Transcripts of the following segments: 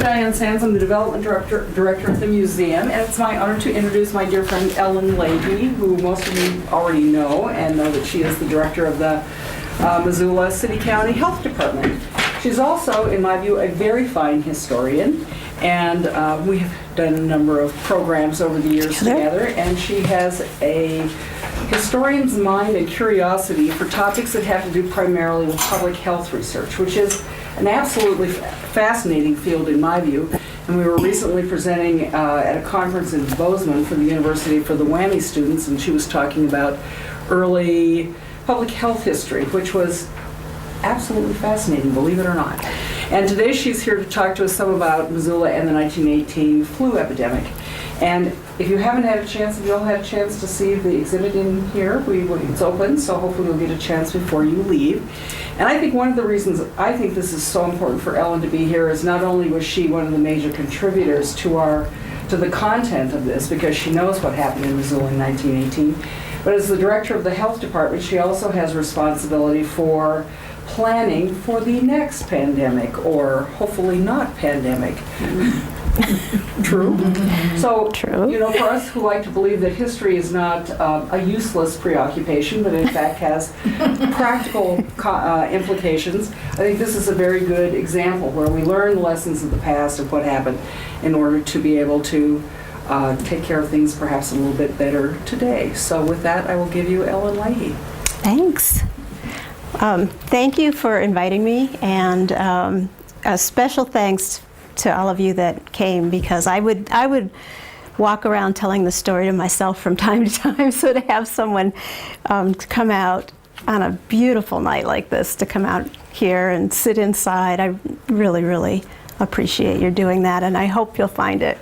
Diane Sands. I'm the Development Director of the museum, and it's my honor to introduce my dear friend Ellen Leahy, who most of you already know, and know that she is the Director of the Missoula City County Health Department. She's also, in my view, a very fine historian, and we have done a number of programs over the years together, and she has a historian's mind and curiosity for topics that have to do primarily with public health research, which is an absolutely fascinating field in my view. And we were recently presenting at a conference in Bozeman for the University for the WAMI students, and she was talking about early public health history, which was absolutely fascinating, believe it or not. And today she's here to talk to us some about Missoula and the 1918 flu epidemic. And if you haven't had a chance, if you all had a chance to see the exhibit in here, it's open, so hopefully you'll get a chance before you leave. And I think one of the reasons I think this is so important for Ellen to be here is not only was she one of the major contributors to the content of this, because she knows what happened in Missoula in 1918, but as the director of the health department, she also has responsibility for planning for the next pandemic, or hopefully not pandemic. True. So, True. For us who like to believe that history is not a useless preoccupation, but in fact has practical implications, I think this is a very good example where we learn the lessons of the past of what happened in order to be able to take care of things perhaps a little bit better today. So with that, I will give you Ellen Leahy. Thanks. Thank you for inviting me, and a special thanks to all of you that came, because I would walk around telling the story to myself from time to time. So to have someone come out on a beautiful night like this, to come out here and sit inside, I really, really appreciate your doing that, and I hope you'll find it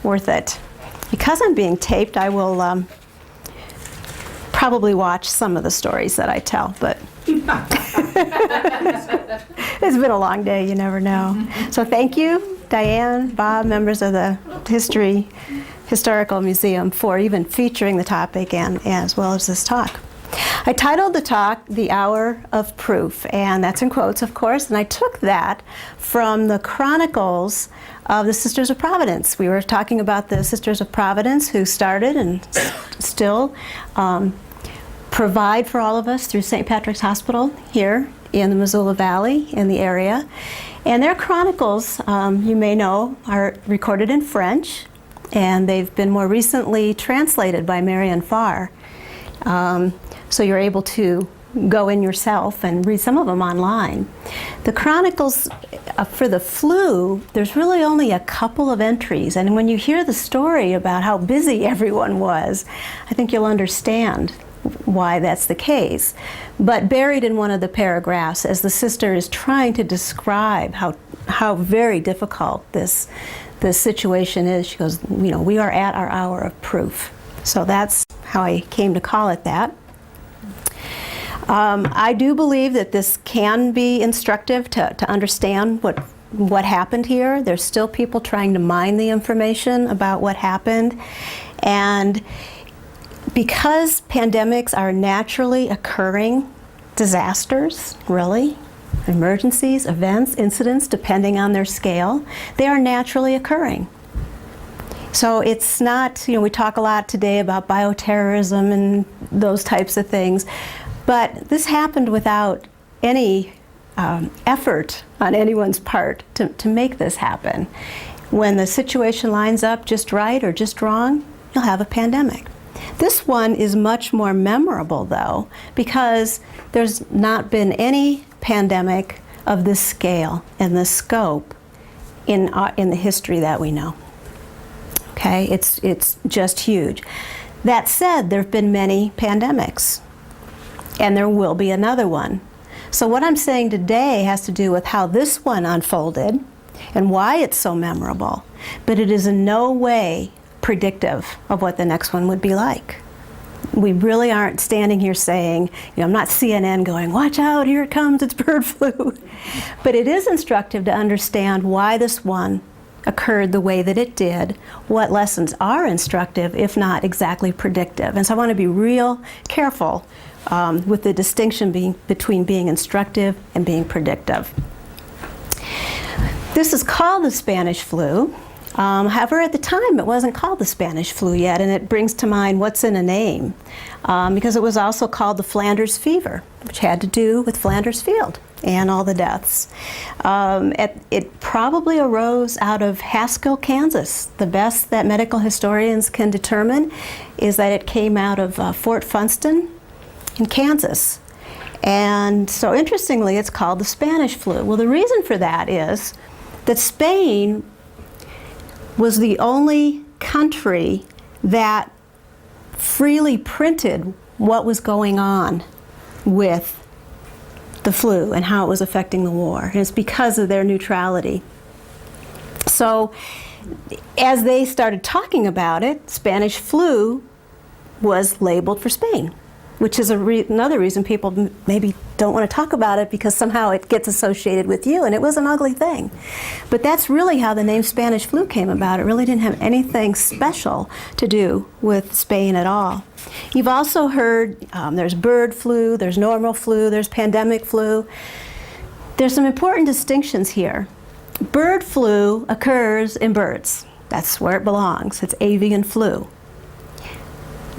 worth it. Because I'm being taped, I will probably watch some of the stories that I tell, but it's been a long day, you never know. So thank you, Diane, Bob, members of the Historical Museum, for even featuring the topic and as well as this talk. I titled the talk, "The Hour of Proof," and that's in quotes, of course, and I took that from the chronicles of the Sisters of Providence. We were talking about the Sisters of Providence, who started and still provide for all of us through St. Patrick's Hospital here in the Missoula Valley, in the area. And their chronicles, you may know, are recorded in French, and they've been more recently translated by Marianne Farr. So you're able to go in yourself and read some of them online. The chronicles for the flu, there's really only a couple of entries, and when you hear the story about how busy everyone was, I think you'll understand why that's the case. But buried in one of the paragraphs, as the sister is trying to describe how very difficult this situation is, she goes, we are at our hour of proof. So that's how I came to call it that. I do believe that this can be instructive to understand what happened here. There's still people trying to mine the information about what happened. And because pandemics are naturally occurring disasters, really, emergencies, events, incidents, depending on their scale, they are naturally occurring. So it's not, we talk a lot today about bioterrorism and those types of things, but this happened without any effort on anyone's part to make this happen. When the situation lines up just right or just wrong, you'll have a pandemic. This one is much more memorable, though, because there's not been any pandemic of this scale and this scope in the history that we know. Okay, it's just huge. That said, there have been many pandemics, and there will be another one. So what I'm saying today has to do with how this one unfolded and why it's so memorable, but it is in no way predictive of what the next one would be like. We really aren't standing here saying, I'm not CNN going, watch out, here it comes, it's bird flu. But it is instructive to understand why this one occurred the way that it did, what lessons are instructive, if not exactly predictive. And so I want to be real careful with the distinction between being instructive and being predictive. This is called the Spanish flu. However, at the time, it wasn't called the Spanish flu yet, and it brings to mind what's in a name, because it was also called the Flanders fever, which had to do with Flanders Field and all the deaths. It probably arose out of Haskell, Kansas. The best that medical historians can determine is that it came out of Fort Funston in Kansas. And so interestingly, it's called the Spanish flu. Well, the reason for that is that Spain was the only country that freely printed what was going on with the flu and how it was affecting the war. And it's because of their neutrality. So as they started talking about it, Spanish flu was labeled for Spain, which is another reason people maybe don't want to talk about it, because somehow it gets associated with you, and it was an ugly thing. But that's really how the name Spanish flu came about. It really didn't have anything special to do with Spain at all. You've also heard there's bird flu, there's normal flu, there's pandemic flu. There's some important distinctions here. Bird flu occurs in birds. That's where it belongs. It's avian flu.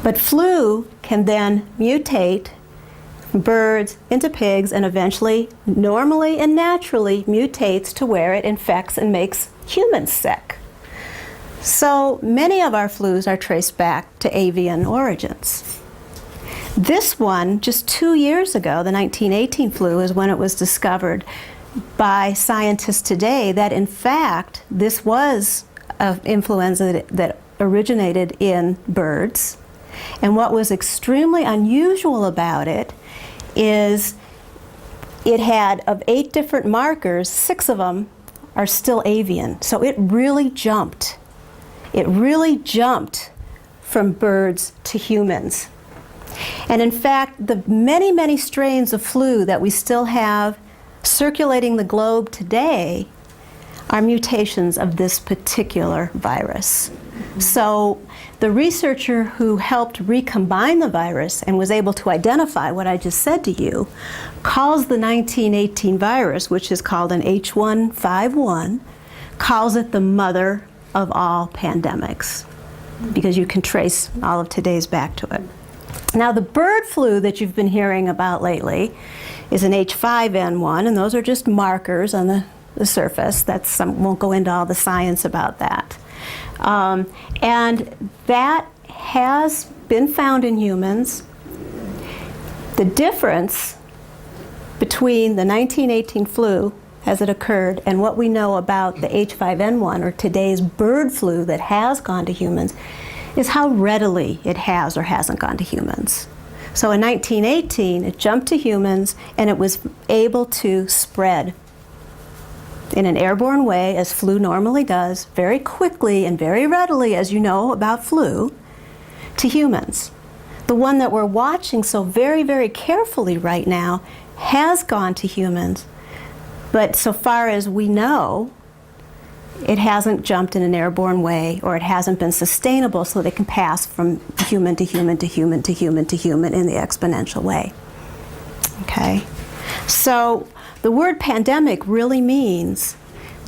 But flu can then mutate from birds into pigs and eventually, normally and naturally, mutates to where it infects and makes humans sick. So many of our flus are traced back to avian origins. This one, just 2 years ago, the 1918 flu, is when it was discovered by scientists today that in fact this was an influenza that originated in birds. And what was extremely unusual about it is it had, of 8 different markers, 6 of them are still avian. So it really jumped. It really jumped from birds to humans. And in fact, the many, many strains of flu that we still have circulating the globe today are mutations of this particular virus. So the researcher who helped recombine the virus and was able to identify what I just said to you calls the 1918 virus, which is called an H1N1, calls it the mother of all pandemics, because you can trace all of today's back to it. Now, the bird flu that you've been hearing about lately is an H5N1, and those are just markers on the surface. Won't go into all the science about that. And that has been found in humans. The difference between the 1918 flu as it occurred and what we know about the H5N1, or today's bird flu that has gone to humans, is how readily it has or hasn't gone to humans. So in 1918, it jumped to humans and it was able to spread in an airborne way, as flu normally does, very quickly and very readily, as you know about flu, to humans. The one that we're watching so very, very carefully right now has gone to humans, but so far as we know, it hasn't jumped in an airborne way, or it hasn't been sustainable so that it can pass from human to human to human to human to human in the exponential way. Okay? So the word pandemic really means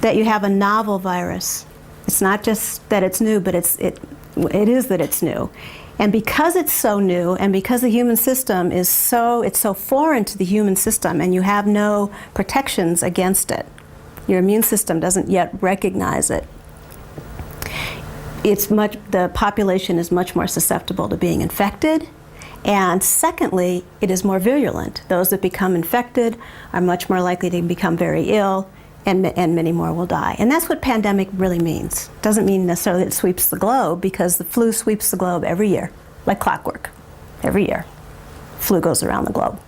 that you have a novel virus. It's not just that it's new, but it is that it's new. And because it's so new, and because the human system is so foreign to the human system, and you have no protections against it, your immune system doesn't yet recognize it, the population is much more susceptible to being infected. And secondly, it is more virulent. Those that become infected are much more likely to become very ill, and many more will die. And that's what pandemic really means. It doesn't mean necessarily that it sweeps the globe, because the flu sweeps the globe every year, like clockwork. Every year, flu goes around the globe.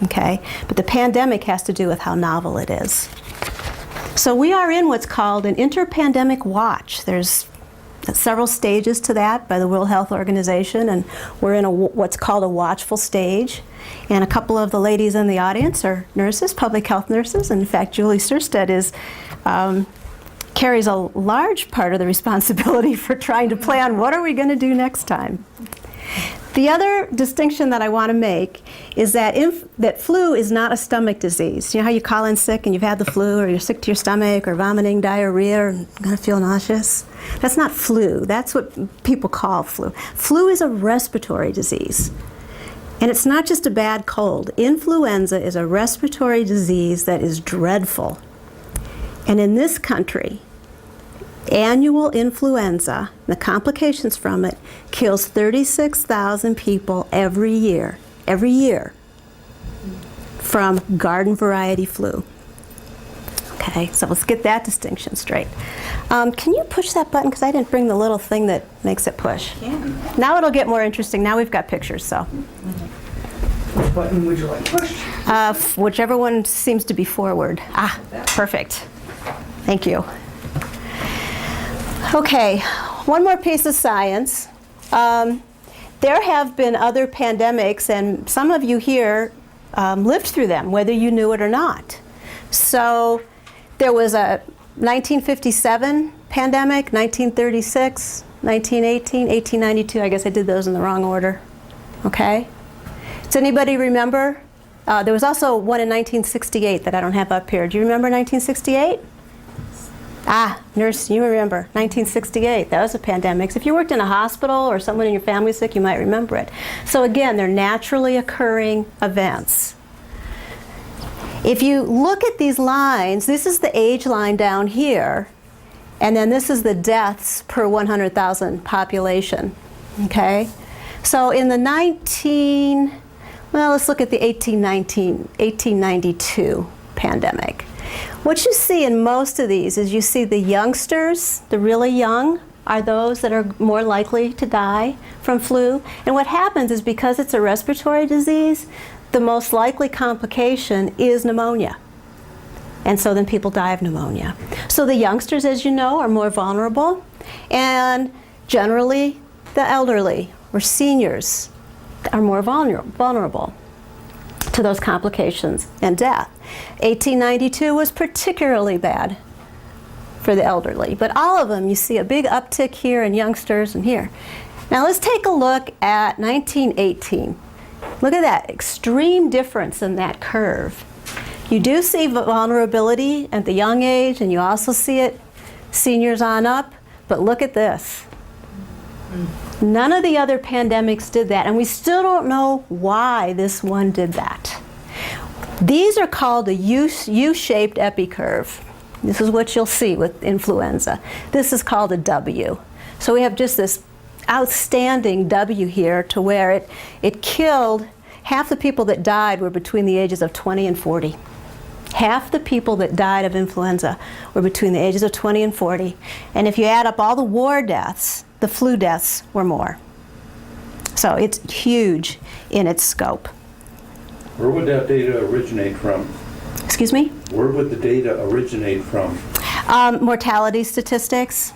Okay? But the pandemic has to do with how novel it is. So we are in what's called an interpandemic watch. There's several stages to that by the World Health Organization, and we're in what's called a watchful stage. And a couple of the ladies in the audience are nurses, public health nurses. And in fact, Julie Surstedt carries a large part of the responsibility for trying to plan what are we going to do next time. The other distinction that I want to make is that that flu is not a stomach disease. You know how you call in sick and you've had the flu, or you're sick to your stomach, or vomiting, diarrhea, or going to feel nauseous? That's not flu. That's what people call flu. Flu is a respiratory disease. And it's not just a bad cold. Influenza is a respiratory disease that is dreadful. And in this country, annual influenza, the complications from it, kills 36,000 people every year, from garden variety flu. Okay, so let's get that distinction straight. Can you push that button? Because I didn't bring the little thing that makes it push. Now it'll get more interesting. Now we've got pictures, so. Which button would you like pushed? Whichever one seems to be forward. Ah, perfect. Thank you. Okay, one more piece of science. There have been other pandemics, and some of you here lived through them, whether you knew it or not. So there was a 1957 pandemic, 1936, 1918, 1892. I guess I did those in the wrong order. Okay? Does anybody remember? There was also one in 1968 that I don't have up here. Do you remember 1968? Ah, nurse, you remember 1968. That was a pandemic. So if you worked in a hospital or someone in your family sick, you might remember it. So again, they're naturally occurring events. If you look at these lines, this is the age line down here, and then this is the deaths per 100,000 population. Okay? So in the let's look at the 1892 pandemic. What you see in most of these is you see the youngsters, the really young, are those that are more likely to die from flu. And what happens is, because it's a respiratory disease, the most likely complication is pneumonia. And so then people die of pneumonia. So the youngsters, as you know, are more vulnerable. And generally, the elderly or seniors are more vulnerable to those complications and death. 1892 was particularly bad for the elderly, but all of them, you see a big uptick here in youngsters and here. Now let's take a look at 1918. Look at that extreme difference in that curve. You do see vulnerability at the young age, and you also see it seniors on up, but look at this. None of the other pandemics did that, and we still don't know why this one did that. These are called a U-shaped epicurve. This is what you'll see with influenza. This is called a W. So we have just this outstanding W here, to where it killed, half the people that died were between the ages of 20 and 40. Half the people that died of influenza were between the ages of 20 and 40. And if you add up all the war deaths, the flu deaths were more. So it's huge in its scope. Where would that data originate from? Excuse me? Where would the data originate from? Mortality statistics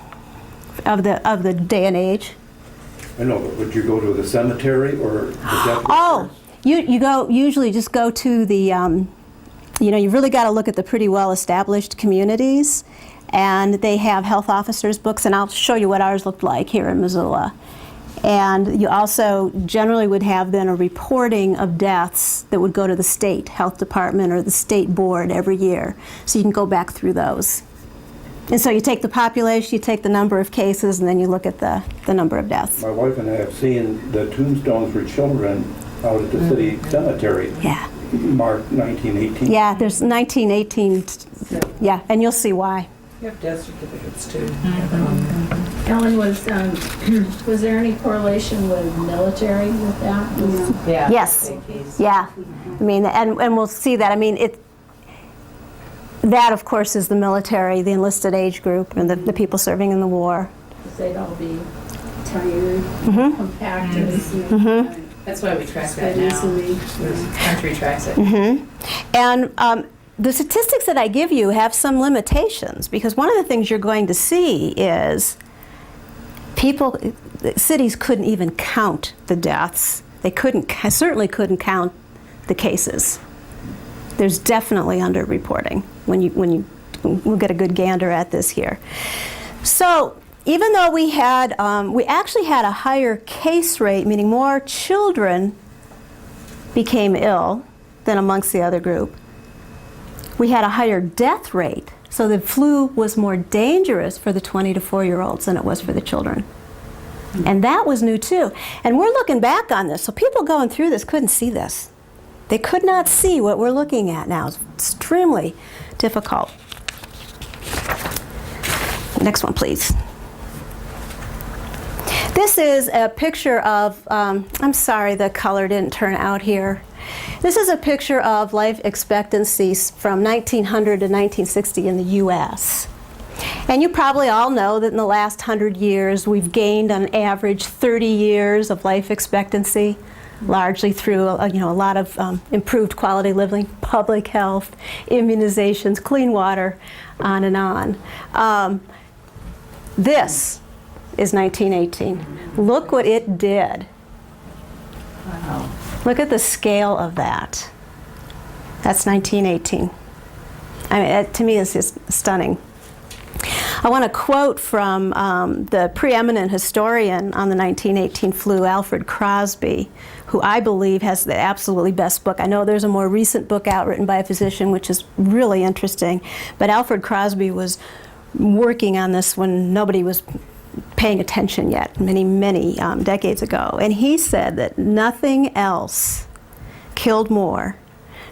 of the day and age. I know, but would you go to the cemetery or the death? Oh, you usually just go to the, you've really got to look at the pretty well-established communities, and they have health officers' books, and I'll show you what ours looked like here in Missoula. And you also generally would have then a reporting of deaths that would go to the state health department or the state board every year. So you can go back through those. And so you take the population, you take the number of cases, and then you look at the number of deaths. My wife and I have seen the tombstones for children out at the city cemetery. Yeah. Marked 1918. Yeah, there's 1918. Yeah, and you'll see why. You have death certificates too. Ellen, was there any correlation with military with that? Yeah. Yes. Yeah. I mean, and we'll see that. I mean, that of course is the military, the enlisted age group, and the people serving in the war. They'd all be tired, compacted. That's why we track that now. The country tracks it. And the statistics that I give you have some limitations, because one of the things you're going to see is cities couldn't even count the deaths. They certainly couldn't count the cases. There's definitely underreporting when we'll get a good gander at this here. So even though we actually had a higher case rate, meaning more children became ill than amongst the other group, we had a higher death rate. So the flu was more dangerous for the 20 to 4-year-olds than it was for the children. And that was new too. And we're looking back on this, so people going through this couldn't see this. They could not see what we're looking at now. It's extremely difficult. Next one, please. This is a picture of, I'm sorry the color didn't turn out here. This is a picture of life expectancies from 1900 to 1960 in the U.S. And you probably all know that in the last 100 years we've gained on average 30 years of life expectancy, largely through a lot of improved quality of living, public health, immunizations, clean water, on and on. This is 1918. Look what it did. Wow. Look at the scale of that. That's 1918. I mean, to me, it's just stunning. I want to quote from the preeminent historian on the 1918 flu, Alfred Crosby, who I believe has the absolutely best book. I know there's a more recent book out written by a physician, which is really interesting, but Alfred Crosby was working on this when nobody was paying attention yet, many decades ago. And he said that nothing else killed more.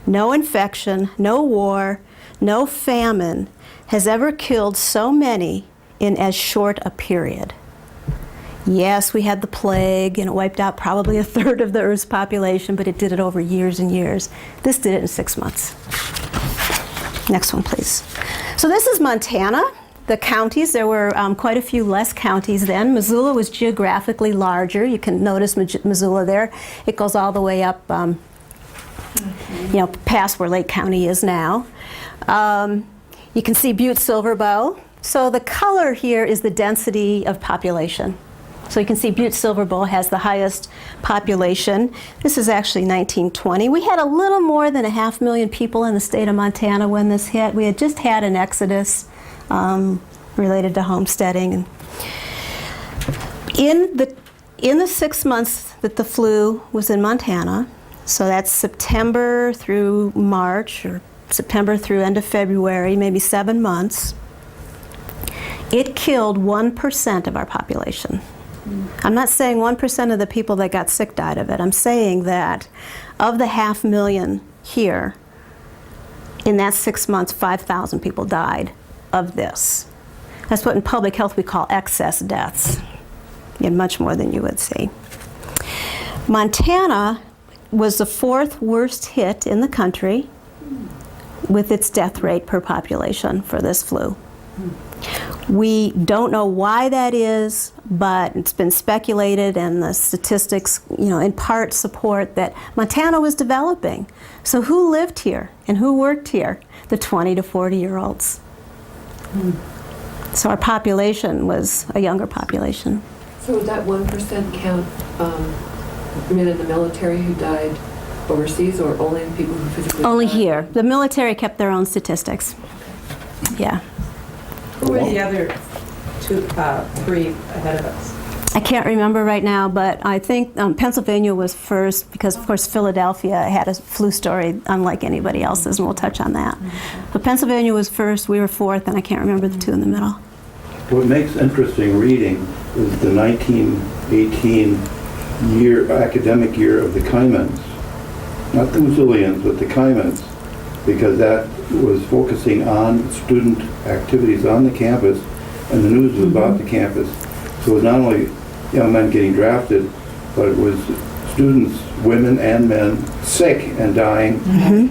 No infection, no war, no famine has ever killed so many in as short a period. Yes, we had the plague and it wiped out probably 1/3 of the Earth's population, but it did it over years and years. This did it in 6 months. Next one, please. So this is Montana. The counties, there were quite a few less counties then. Missoula was geographically larger. You can notice Missoula there. It goes all the way up, past where Lake County is now. You can see Butte-Silver-Bow. So the color here is the density of population. So you can see Butte-Silver-Bow has the highest population. This is actually 1920. We had a little more than 500,000 people in the state of Montana when this hit. We had just had an exodus related to homesteading. In the 6 months that the flu was in Montana, so that's September through March, or September through end of February, maybe 7 months, it killed 1% of our population. I'm not saying 1% of the people that got sick died of it. I'm saying that of the 500,000 here, in that 6 months, 5,000 people died of this. That's what in public health we call excess deaths. And much more than you would see. Montana was the 4th worst hit in the country with its death rate per population for this flu. We don't know why that is, but it's been speculated, and the statistics, in part support that Montana was developing. So who lived here and who worked here? The 20 to 40-year-olds. So our population was a younger population. So would that 1% count men in the military who died overseas, or only the people who physically Only died? here. The military kept their own statistics. Yeah. Who were the other three ahead of us? I can't remember right now, but I think Pennsylvania was first because, of course, Philadelphia had a flu story unlike anybody else's, and we'll touch on that. But Pennsylvania was first, we were 4th, and I can't remember the two in the middle. What makes interesting reading is the 1918 academic year of the Caimans. Not the Missoulians, but the Caimans, because that was focusing on student activities on the campus, and the news was about the campus. So it was not only young men getting drafted, but it was students, women and men, sick and dying,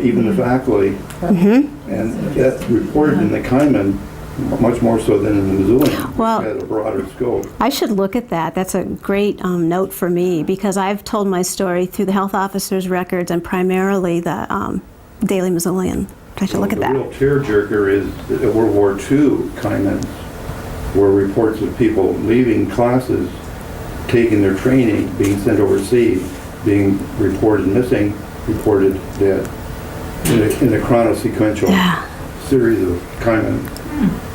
even the faculty. And that's reported in the Cayman much more so than in the Missoula. Well, It had a broader scope. I should look at that. That's a great note for me, because I've told my story through the health officer's records and primarily the Daily Missoulian. I should look at that. The real tearjerker is the World War II Caymans, where reports of people leaving classes, taking their training, being sent overseas, being reported missing, reported dead, in a chronosequential series of Cayman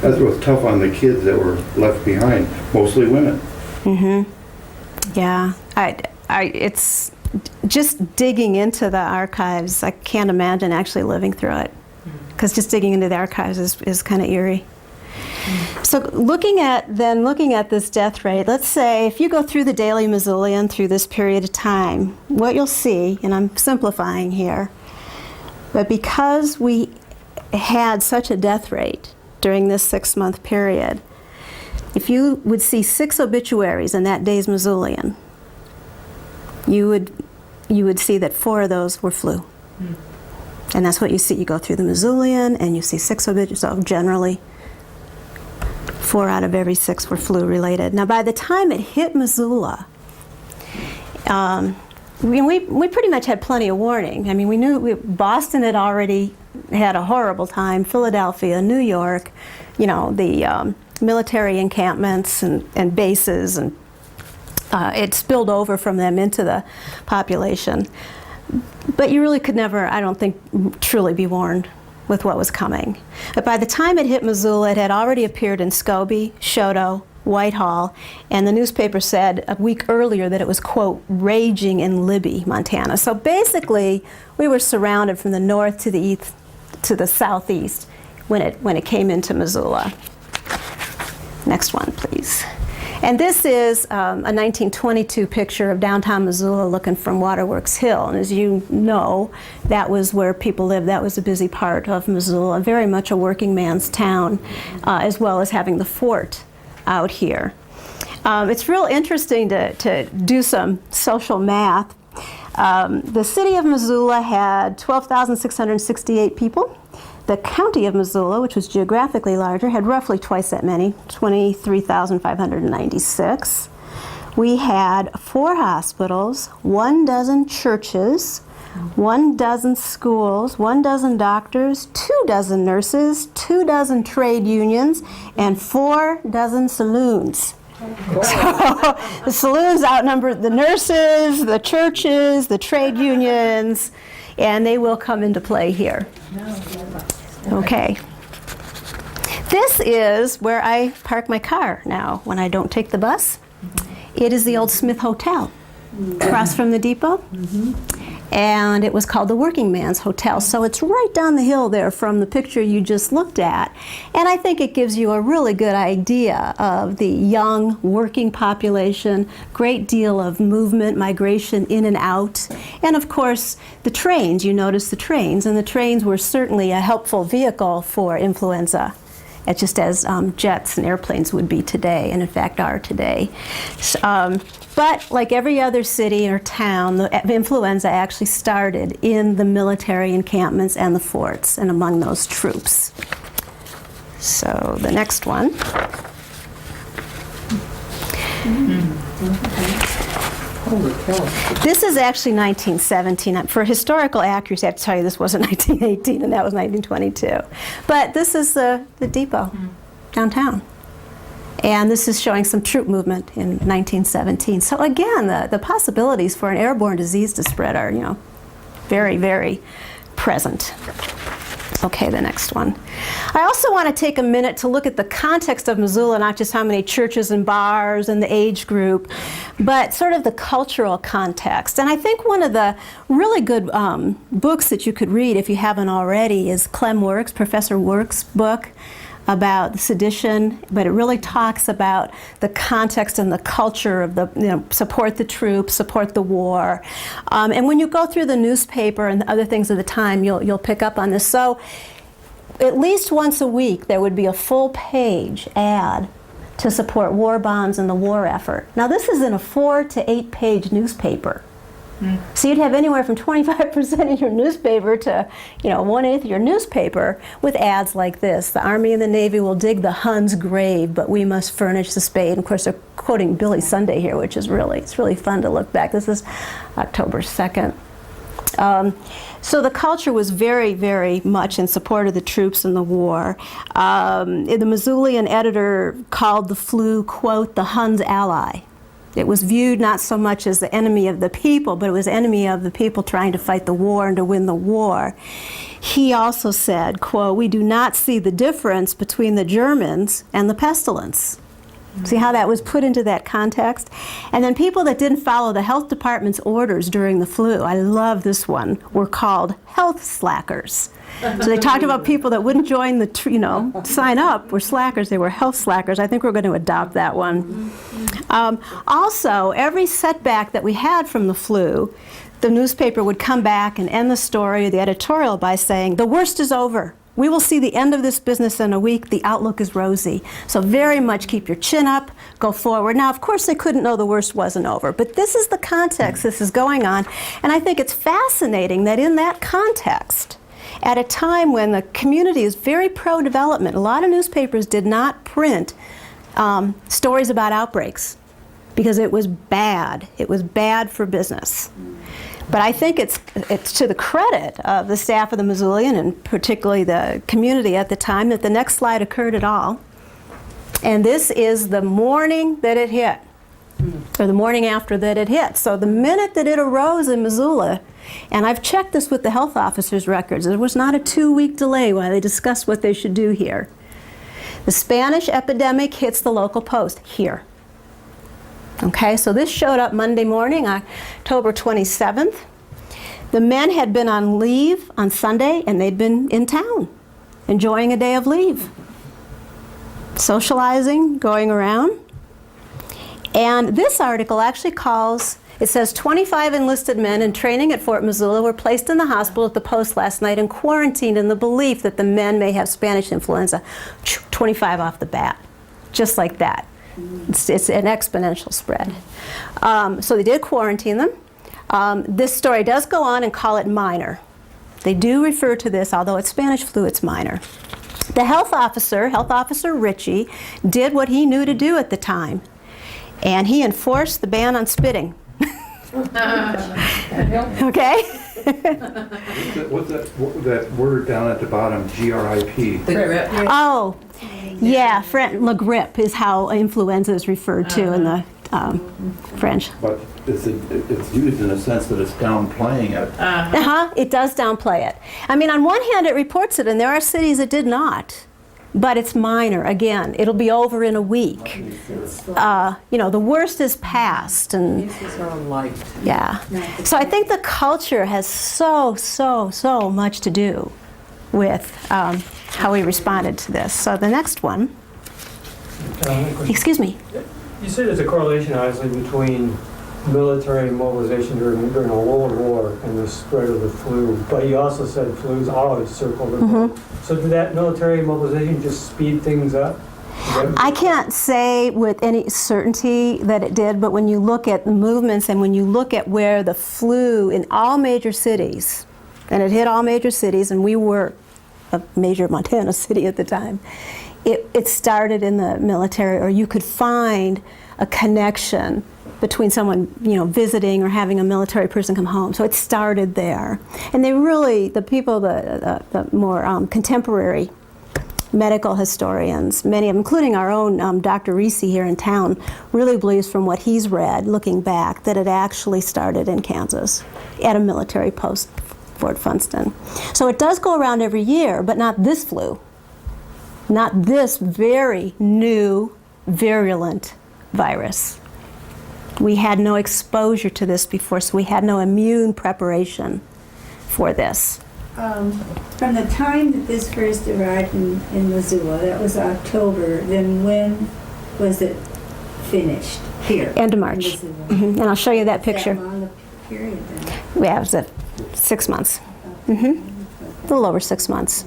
That was tough on the kids that were left behind, mostly women. Yeah, it's just digging into the archives. I can't imagine actually living through it, because just digging into the archives is kind of eerie. So looking at this death rate, let's say if you go through the Daily Missoulian through this period of time, what you'll see, and I'm simplifying here, but because we had such a death rate during this 6-month period, if you would see 6 obituaries in that day's Missoulian, you would see that 4 of those were flu. And that's what you see. You go through the Missoulian and you see 6 obituaries, so generally 4 out of every 6 were flu related. Now by the time it hit Missoula, we pretty much had plenty of warning. I mean, we knew Boston had already had a horrible time, Philadelphia, New York, the military encampments and bases, and it spilled over from them into the population. But you really could never, I don't think, truly be warned with what was coming. But by the time it hit Missoula, it had already appeared in Scobie, Choteau, Whitehall, and the newspaper said a week earlier that it was, quote, raging in Libby, Montana. So basically, we were surrounded from the north to the east to the southeast when it came into Missoula. Next one, please. And this is a 1922 picture of downtown Missoula looking from Waterworks Hill. And as you know, that was where people lived. That was a busy part of Missoula, very much a working man's town, as well as having the fort out here. It's real interesting to do some social math. The city of Missoula had 12,668 people. The county of Missoula, which was geographically larger, had roughly twice that many, 23,596. We had 4 hospitals, 1 dozen churches, 1 dozen schools, 1 dozen doctors, 2 dozen nurses, 2 dozen trade unions, and 4 dozen saloons. So the saloons outnumbered the nurses, the churches, the trade unions, and they will come into play here. Okay. This is where I park my car now when I don't take the bus. It is the old Smith Hotel across from the depot. And it was called the Working Man's Hotel. So it's right down the hill there from the picture you just looked at. And I think it gives you a really good idea of the young working population, great deal of movement, migration in and out. And of course, the trains, you notice the trains, and the trains were certainly a helpful vehicle for influenza. It's just as jets and airplanes would be today, and in fact are today. But like every other city or town, the influenza actually started in the military encampments and the forts, and among those troops. So the next one. This is actually 1917. For historical accuracy, I have to tell you this wasn't 1918, and that was 1922. But this is the depot downtown. And this is showing some troop movement in 1917. So again, the possibilities for an airborne disease to spread are, very, very present. Okay, the next one. I also want to take a minute to look at the context of Missoula, not just how many churches and bars and the age group, but sort of the cultural context. And I think one of the really good books that you could read, if you haven't already, is Clem Works, Professor Works' book about sedition, but it really talks about the context and the culture of the, support the troops, support the war. And when you go through the newspaper and the other things of the time, you'll pick up on this. So at least once a week, there would be a full-page ad to support war bonds and the war effort. Now this is in a 4 to 8 page newspaper. So you'd have anywhere from 25% of your newspaper to, 1/8 of your newspaper with ads like this. The Army and the Navy will dig the Hun's grave, but we must furnish the spade. And of course, they're quoting Billy Sunday here, which is it's really fun to look back. This is October 2nd. So the culture was very, very much in support of the troops in the war. The Missoulian editor called the flu, quote, the Hun's ally. It was viewed not so much as the enemy of the people, but it was enemy of the people trying to fight the war and to win the war. He also said, quote, "We do not see the difference between the Germans and the pestilence." See how that was put into that context? And then people that didn't follow the health department's orders during the flu, I love this one, were called health slackers. So they talked about people that wouldn't join the, sign up were slackers. They were health slackers. I think we're going to adopt that one. Also, every setback that we had from the flu, the newspaper would come back and end the story or the editorial by saying, "The worst is over. We will see the end of this business in a week. The outlook is rosy." So very much keep your chin up, go forward. Now, of course, they couldn't know the worst wasn't over, but this is the context this is going on. And I think it's fascinating that in that context, at a time when the community is very pro-development, a lot of newspapers did not print stories about outbreaks because it was bad. It was bad for business. But I think it's to the credit of the staff of the Missoulian and particularly the community at the time that the next slide occurred at all. And this is the morning that it hit, or the morning after that it hit. So the minute that it arose in Missoula, and I've checked this with the health officers' records, there was not a 2-week delay while they discussed what they should do here. The Spanish epidemic hits the local post here. Okay, so this showed up Monday morning, October 27th. The men had been on leave on Sunday, and they'd been in town, enjoying a day of leave, socializing, going around. And this article actually it says 25 enlisted men in training at Fort Missoula were placed in the hospital at the post last night and quarantined in the belief that the men may have Spanish influenza. 25 off the bat, just like that. It's an exponential spread. So they did quarantine them. This story does go on and call it minor. They do refer to this, although it's Spanish flu, it's minor. The health officer Ritchie, did what he knew to do at the time, and he enforced the ban on spitting. Okay? What's that word down at the bottom, GRIP? The grip. Oh, yeah, le grippe is how influenza is referred to in the French. But it's used in a sense that it's downplaying it. It does downplay it. I mean, on one hand, it reports it, and there are cities that did not. But it's minor. Again, it'll be over in a week. The worst is past, and yeah. So I think the culture has so much to do with how we responded to this. So the next one. Excuse me. You say there's a correlation, obviously, between military mobilization during a World War and the spread of the flu, but you also said flu's always circled around. So did that military mobilization just speed things up? I can't say with any certainty that it did, but when you look at the movements and when you look at where the flu in all major cities, and it hit all major cities, and we were a major Montana city at the time, it started in the military, or you could find a connection between someone, visiting or having a military person come home. So it started there. And they really, the people, the more contemporary medical historians, many of them, including our own Dr. Reese here in town, really believes from what he's read, looking back, that it actually started in Kansas at a military post, Fort Funston. So it does go around every year, but not this flu. Not this very new, virulent virus. We had no exposure to this before, so we had no immune preparation for this. From the time that this first arrived in Missoula, that was October, then when was it finished here? End of March. And I'll show you that picture. That long a period then? Yeah, it was 6 months. A little over 6 months.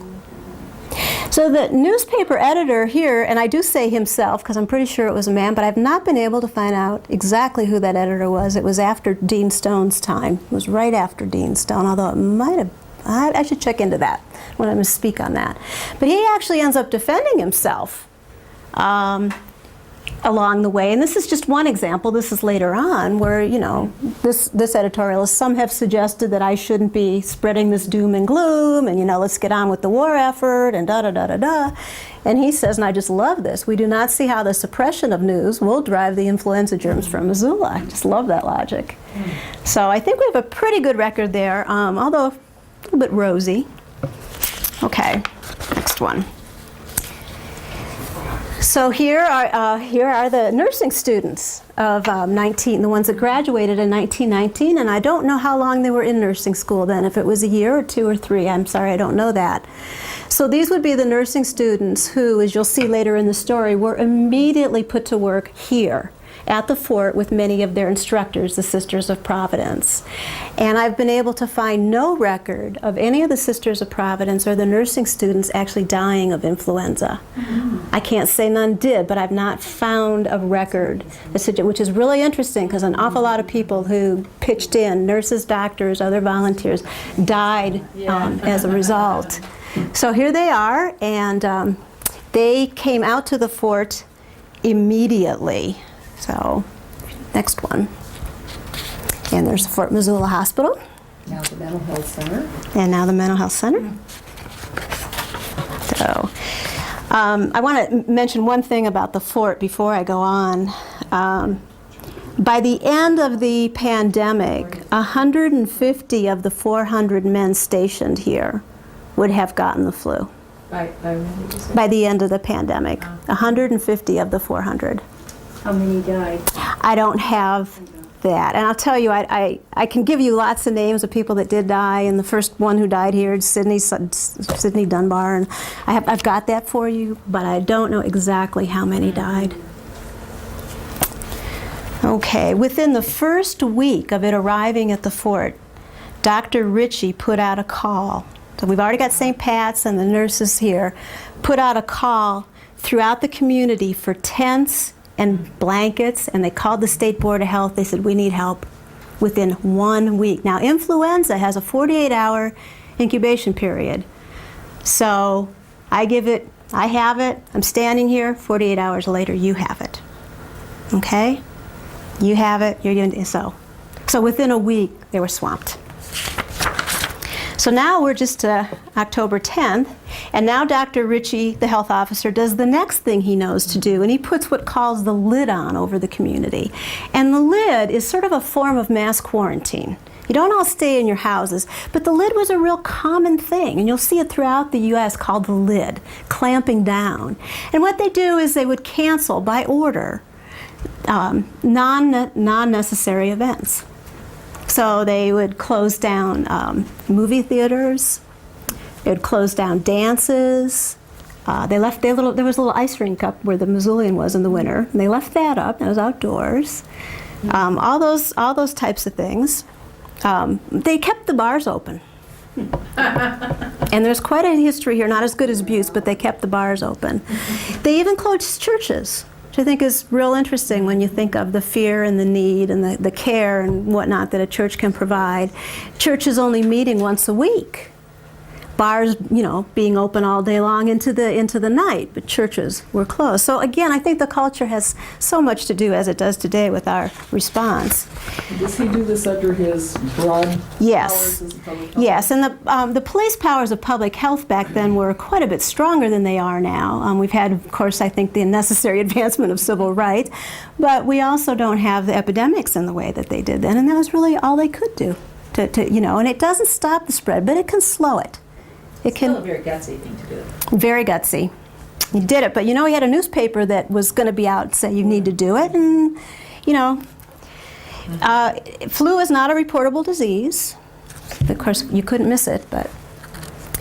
So the newspaper editor here, and I do say himself because I'm pretty sure it was a man, but I've not been able to find out exactly who that editor was. It was after Dean Stone's time. It was right after Dean Stone, although it might have, I should check into that when I'm going to speak on that. But he actually ends up defending himself. along the way. And this is just one example. This is later on where, you know, this editorialist, some have suggested that I shouldn't be spreading this doom and gloom and, you know, let's get on with the war effort and da-da-da-da-da. And he says, and I just love this, we do not see how the suppression of news will drive the influenza germs from Missoula. I just love that logic. So I think we have a pretty good record there, although a little bit rosy. Okay, next one. So here are the nursing students of the ones that graduated in 1919, and I don't know how long they were in nursing school then, if it was a year or 2 or 3, I'm sorry, I don't know that. So these would be the nursing students who, as you'll see later in the story, were immediately put to work here at the fort with many of their instructors, the Sisters of Providence. And I've been able to find no record of any of the Sisters of Providence or the nursing students actually dying of influenza. I can't say none did, but I've not found a record, which is really interesting because an awful lot of people who pitched in, nurses, doctors, other volunteers, died as a result. So here they are, and they came out to the fort immediately. So, next one. And there's the Fort Missoula Hospital. Now the Mental Health Center. And now the Mental Health Center. So, I want to mention one thing about the fort before I go on. By the end of the pandemic, 150 of the 400 men stationed here would have gotten the flu. By the end of the pandemic, 150 of the 400. How many died? I don't have that. And I'll tell you, I can give you lots of names of people that did die, and the first one who died here is Sidney Dunbar, and I've got that for you, but I don't know exactly how many died. Okay, within the first week of it arriving at the fort, Dr. Ritchie put out a call. So we've already got St. Pat's and the nurses here, put out a call throughout the community for tents and blankets, and they called the State Board of Health. They said, we need help within 1 week. Now, influenza has a 48-hour incubation period. So I have it, I'm standing here, 48 hours later, you have it. Okay? You have it, you're going to, so within a week, they were swamped. So now we're just October 10th, and now Dr. Ritchie, the health officer, does the next thing he knows to do, and he puts what calls the lid on over the community. And the lid is sort of a form of mass quarantine. You don't all stay in your houses, but the lid was a real common thing, and you'll see it throughout the U.S. called the lid, clamping down. And what they do is they would cancel, by order, non-necessary events. So they would close down movie theaters. They would close down dances. There was a little ice rink up where the Missoulian was in the winter. And they left that up. It was outdoors. All those types of things. They kept the bars open. And there's quite a history here, not as good as Butte's, but they kept the bars open. They even closed churches, which I think is real interesting when you think of the fear and the need and the care and whatnot that a church can provide. Churches only meeting once a week. Bars, being open all day long into the night, but churches were closed. So again, I think the culture has so much to do, as it does today, with our response. Does he do this under his broad powers as a public health? Yes, and the police powers of public health back then were quite a bit stronger than they are now. We've had, of course, I think the necessary advancement of civil rights, but we also don't have the epidemics in the way that they did then, and that was really all they could do. And it doesn't stop the spread, but it can slow it. It's still a very gutsy thing to do. Very gutsy. He did it, but he had a newspaper that was going to be out and say you need to do it, and flu is not a reportable disease. Of course, you couldn't miss it, but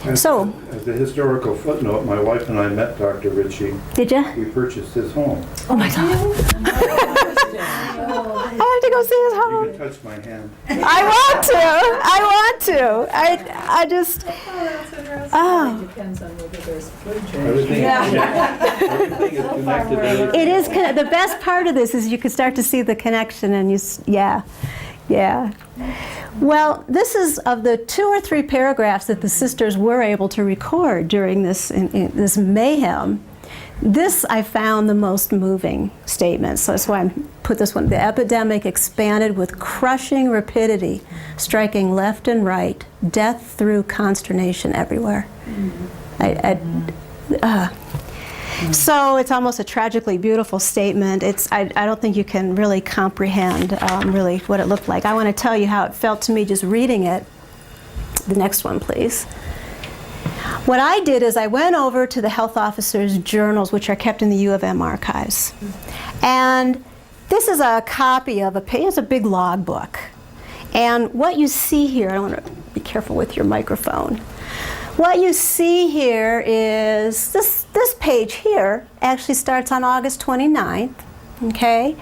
As a historical footnote, my wife and I met Dr. Ritchie. Did you? We purchased his home. Oh my God! I have to go see his home. You can touch my hand. I want to. I just. Oh. Depends on whether there's food Everything everything is connected. It is the best part of this is you can start to see the connection, and yeah. Well, this is of the 2 or 3 paragraphs that the sisters were able to record during this mayhem. This I found the most moving statement, so that's why I put this one. The epidemic expanded with crushing rapidity, striking left and right, death through consternation everywhere. So it's almost a tragically beautiful statement. I don't think you can really comprehend really what it looked like. I want to tell you how it felt to me just reading it. The next one, please. What I did is I went over to the health officers' journals, which are kept in the U of M archives. And this is a copy of a page, it's a big log book. And what you see here, I want to be careful with your microphone. What you see here is this page here actually starts on August 29th, okay?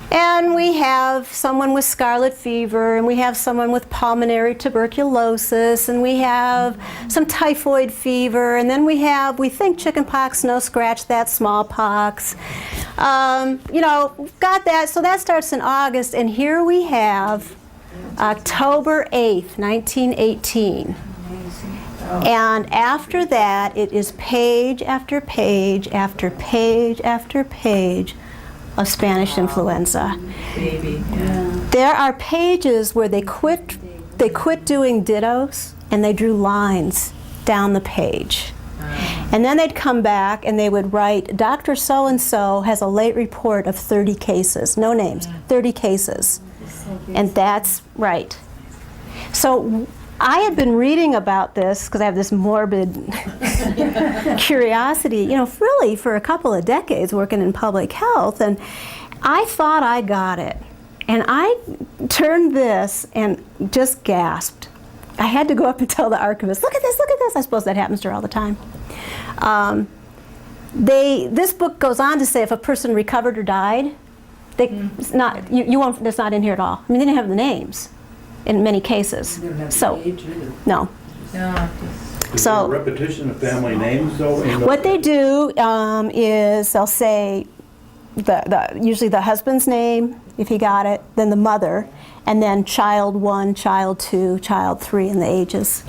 And we have someone with scarlet fever, and we have someone with pulmonary tuberculosis, and we have some typhoid fever, and then we think chickenpox, no scratch that, smallpox. You know, we've got that, so that starts in August, and here we have October 8th, 1918. And after that, it is page after page after page after page of Spanish influenza. Baby, yeah. There are pages where they quit doing dittos and they drew lines down the page. And then they'd come back and they would write, Dr. So-and-so has a late report of 30 cases. No names, 30 cases. And that's right. So I had been reading about this because I have this morbid curiosity, you know, really for a couple of decades working in public health, and I thought I got it. And I turned this and just gasped. I had to go up and tell the archivist, look at this, look at this. I suppose that happens to her all the time. This book goes on to say if a person recovered or died, it's not in here at all. I mean, they didn't have the names in many cases. So, no. No. Is So- there a repetition of family names, though? What they do is they'll say usually the husband's name, if he got it, then the mother, and then child 1, child 2, child 3, and the ages.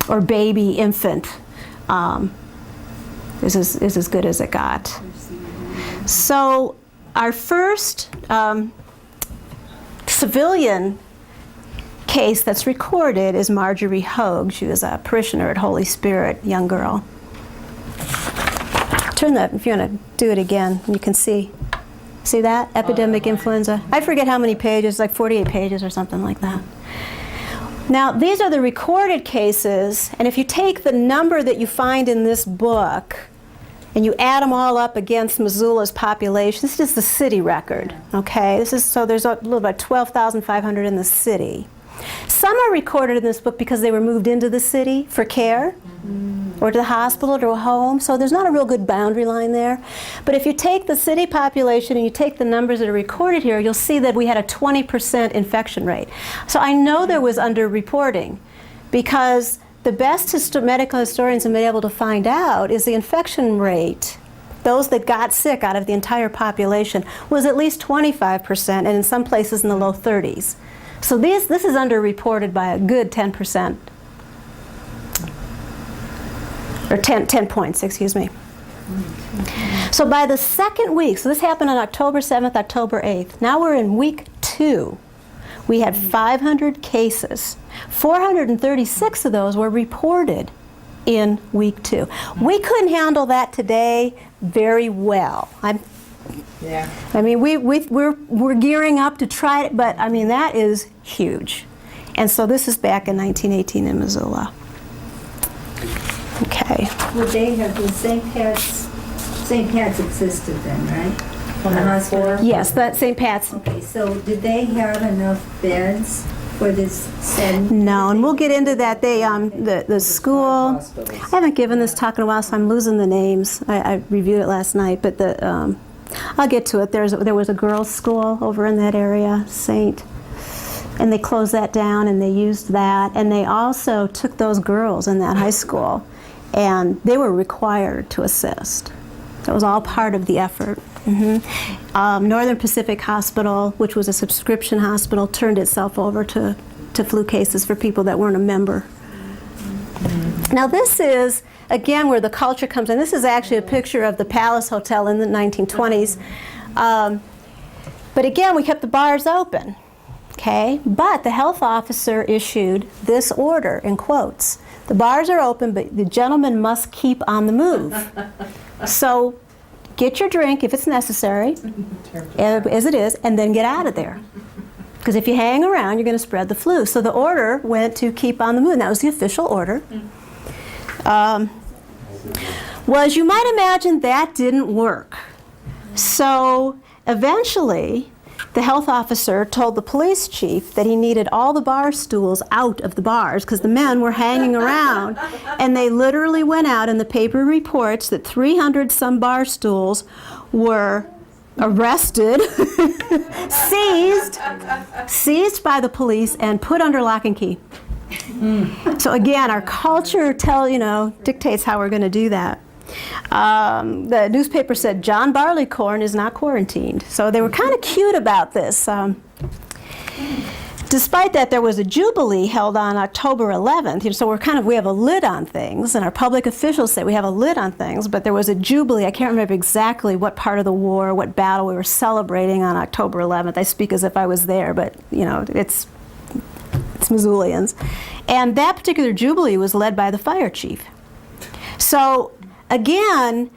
Or baby, infant. Is as good as it got. So our first civilian case that's recorded is Marjorie Hogue. She was a parishioner at Holy Spirit, young girl. Turn that, if you want to do it again, you can see. See that? Epidemic influenza. I forget how many pages, like 48 pages or something like that. Now, these are the recorded cases, and if you take the number that you find in this book and you add them all up against Missoula's population, this is the city record, okay? So there's a little about 12,500 in the city. Some are recorded in this book because they were moved into the city for care, or to the hospital, or to a home, so there's not a real good boundary line there. But if you take the city population and you take the numbers that are recorded here, you'll see that we had a 20% infection rate. So I know there was underreporting, because the best medical historians have been able to find out is the infection rate, those that got sick out of the entire population, was at least 25%, and in some places in the low 30s. So this is underreported by a good 10%. Or 10 points, excuse me. So by the second week, so this happened on October 7th, October 8th. Now we're in week 2. We had 500 cases. 436 of those were reported in week 2. We couldn't handle that today very well. I mean, we're gearing up to try it, but I mean, that is huge. And so this is back in 1918 in Missoula. Okay. Would they have the St. Pat's existed then, right? The hospital? Yes, that St. Pat's. Okay, so did they have enough beds for this sudden? No, and we'll get into that. They, the school, I haven't given this talk in a while, so I'm losing the names. I reviewed it last night, but I'll get to it. There was a girls' school over in that area, and they closed that down, and they used that, and they also took those girls in that high school, and they were required to assist. That was all part of the effort. Northern Pacific Hospital, which was a subscription hospital, turned itself over to flu cases for people that weren't a member. Now this is, again, where the culture comes in. This is actually a picture of the Palace Hotel in the 1920s. But again, we kept the bars open, okay? But the health officer issued this order, in quotes. The bars are open, but the gentleman must keep on the move. So get your drink if it's necessary, as it is, and then get out of there. Because if you hang around, you're going to spread the flu. So the order went to keep on the move. That was the official order. Well, as you might imagine, that didn't work. So eventually, the health officer told the police chief that he needed all the bar stools out of the bars because the men were hanging around. And they literally went out, and the paper reports that 300 some bar stools were arrested, seized by the police, and put under lock and key. So again, our culture dictates how we're going to do that. The newspaper said John Barleycorn is not quarantined. So they were kind of cute about this. Despite that, there was a jubilee held on October 11th. So we have a lid on things, and our public officials say we have a lid on things, but there was a jubilee. I can't remember exactly what part of the war, what battle we were celebrating on October 11th. I speak as if I was there, but it's Missoulians. And that particular jubilee was led by the fire chief. So again,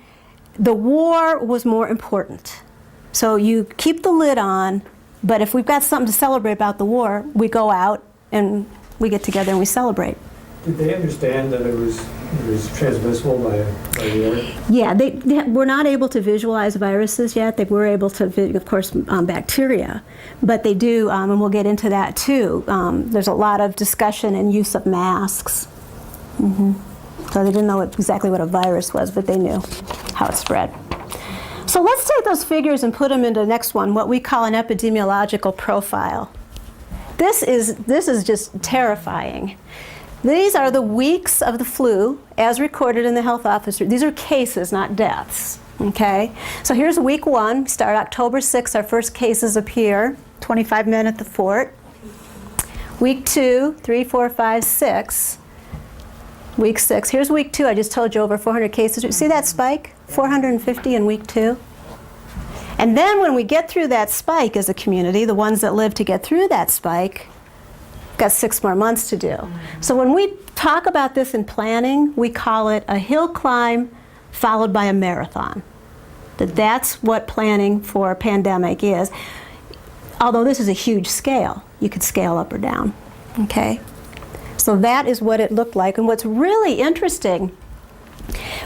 the war was more important. So you keep the lid on, but if we've got something to celebrate about the war, we go out and we get together and we celebrate. Did they understand that it was transmissible by the air? Yeah, they were not able to visualize viruses yet. They were able to, of course, bacteria, but they do, and we'll get into that too. There's a lot of discussion and use of masks. So they didn't know exactly what a virus was, but they knew how it spread. So let's take those figures and put them into the next one, what we call an epidemiological profile. This is just terrifying. These are the weeks of the flu as recorded in the health officer. These are cases, not deaths, okay? So here's week 1. Start October 6th, our first cases appear, 25 men at the fort. Week 2, 3, 4, 5, 6. Week 6, here's week 2. I just told you over 400 cases. You see that spike? 450 in week 2. And then when we get through that spike as a community, the ones that live to get through that spike, got 6 more months to do. So when we talk about this in planning, we call it a hill climb followed by a marathon. That's what planning for a pandemic is. Although this is a huge scale, you could scale up or down, okay? So that is what it looked like. And what's really interesting,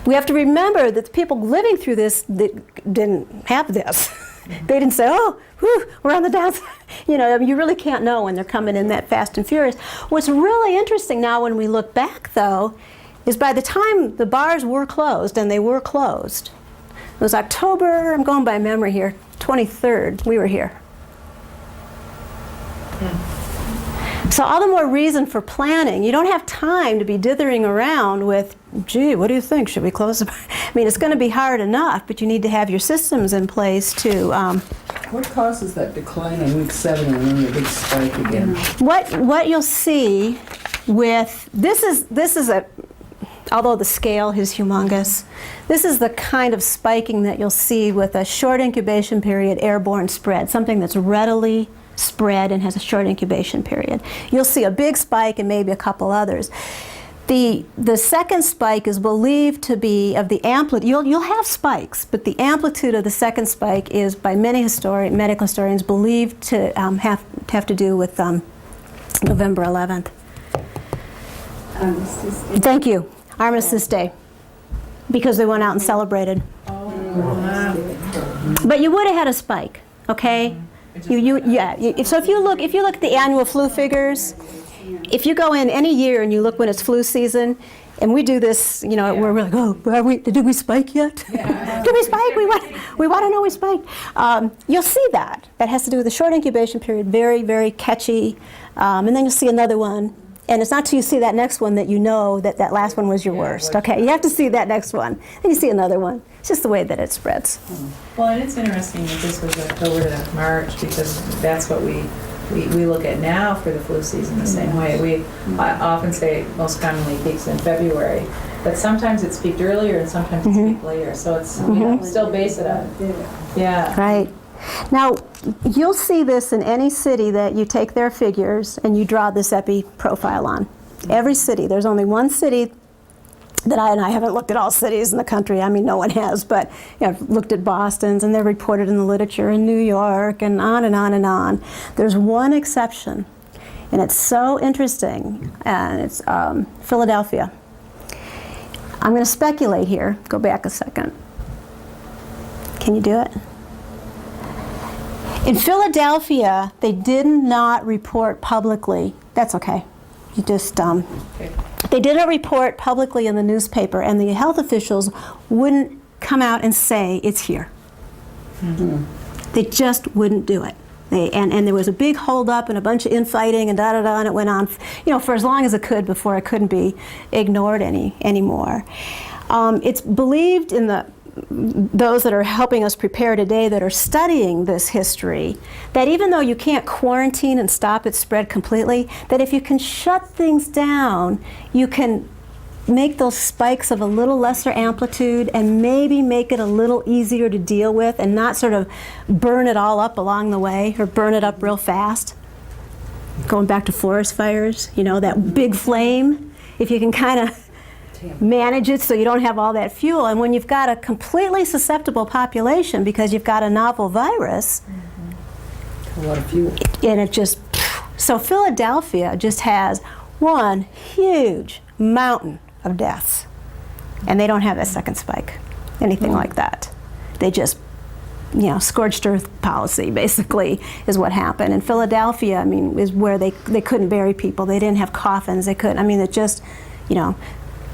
we have to remember that the people living through this didn't have this. They didn't say, oh, whew, we're on the downside. You really can't know when they're coming in that fast and furious. What's really interesting now when we look back, though, is by the time the bars were closed, and they were closed, it was October, I'm going by memory here, 23rd, we were here. So all the more reason for planning. You don't have time to be dithering around with, gee, what do you think? Should we close the bar? I mean, it's going to be hard enough, but you need to have your systems in place to... What causes that decline in week 7 and then the big spike again? What you'll see with... This is a... Although the scale is humongous, this is the kind of spiking that you'll see with a short incubation period airborne spread, something that's readily spread and has a short incubation period. You'll see a big spike and maybe a couple others. The second spike is believed to be of the amplitude. You'll have spikes, but the amplitude of the second spike is, by many medical historians, believed to have to do with November 11th. Thank you. Armistice Day, because they went out and celebrated. But you would have had a spike, okay? So if you look at the annual flu figures, if you go in any year and you look when it's flu season, and we do this, we're like, oh, did we spike yet? Yeah. Did we spike? We want to know we spiked. You'll see that. That has to do with the short incubation period, very, very catchy. And then you'll see another one. And it's not till you see that next one that you know that that last one was your worst. Okay, you have to see that next one. Then you see another one. It's just the way that it spreads. Well, and it's interesting that this was October to March, because that's what we we look at now for the flu season the same way. I often say most commonly peaks in February, but sometimes it's peaked earlier and sometimes it's peaked later. So it's we still base it on. Yeah. Right. Now, you'll see this in any city that you take their figures and you draw this epi profile on. Every city. There's only one city that and I haven't looked at all cities in the country. I mean, no one has, but you know, I've looked at Boston's and they're reported in the literature in New York and on and on and on. There's one exception, and it's so interesting, and it's Philadelphia. I'm going to speculate here. Go back a second. Can you do it? In Philadelphia, they did not report publicly. That's okay. You just, they didn't report publicly in the newspaper, and the health officials wouldn't come out and say it's here. They just wouldn't do it. And there was a big holdup and a bunch of infighting and da-da-da, and it went on, you know, for as long as it could before it couldn't be ignored anymore. It's believed in those that are helping us prepare today that are studying this history, that even though you can't quarantine and stop its spread completely, that if you can shut things down, you can make those spikes of a little lesser amplitude and maybe make it a little easier to deal with and not sort of burn it all up along the way or burn it up real fast. Going back to forest fires, you know, that big flame, if you can kind of manage it so you don't have all that fuel. And when you've got a completely susceptible population because you've got a novel virus, A lot of fuel. and it just, so Philadelphia just has one huge mountain of deaths. And they don't have a second spike, anything like that. They just, you know, scorched earth policy basically is what happened. And Philadelphia, I mean, is where they couldn't bury people. They didn't have coffins. They couldn't, I mean, it just, you know,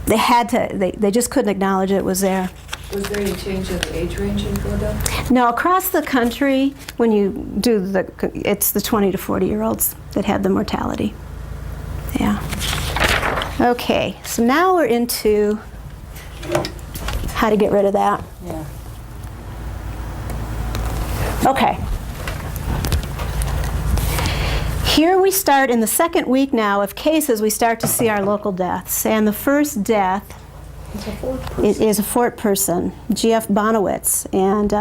they had to, they just couldn't acknowledge it was there. Was there any change in the age range in Philadelphia? No, across the country, when you do it's the 20 to 40-year-olds that had the mortality. Yeah. Okay, so now we're into how to get rid of that. Yeah. Okay. Here we start in the second week now of cases, we start to see our local deaths. And the first death is a Fort person, G.F. Bonowitz, and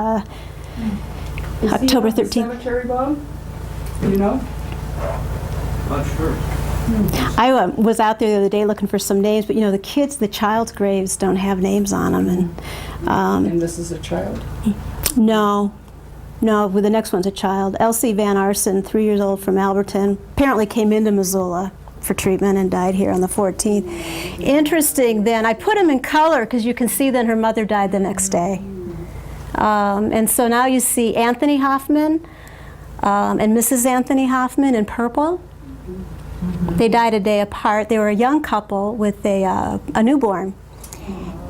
October 13th. Cemetery, Bob? You know? Not sure. I was out there the other day looking for some names, but you know, the child's graves don't have names on them. And this is a child? No, well, the next one's a child. Elsie Van Arsen, 3 years old from Alberton, apparently came into Missoula for treatment and died here on the 14th. Interesting then, I put them in color because you can see then her mother died the next day. And so now you see Anthony Hoffman and Mrs. Anthony Hoffman in purple. They died a day apart. They were a young couple with a newborn.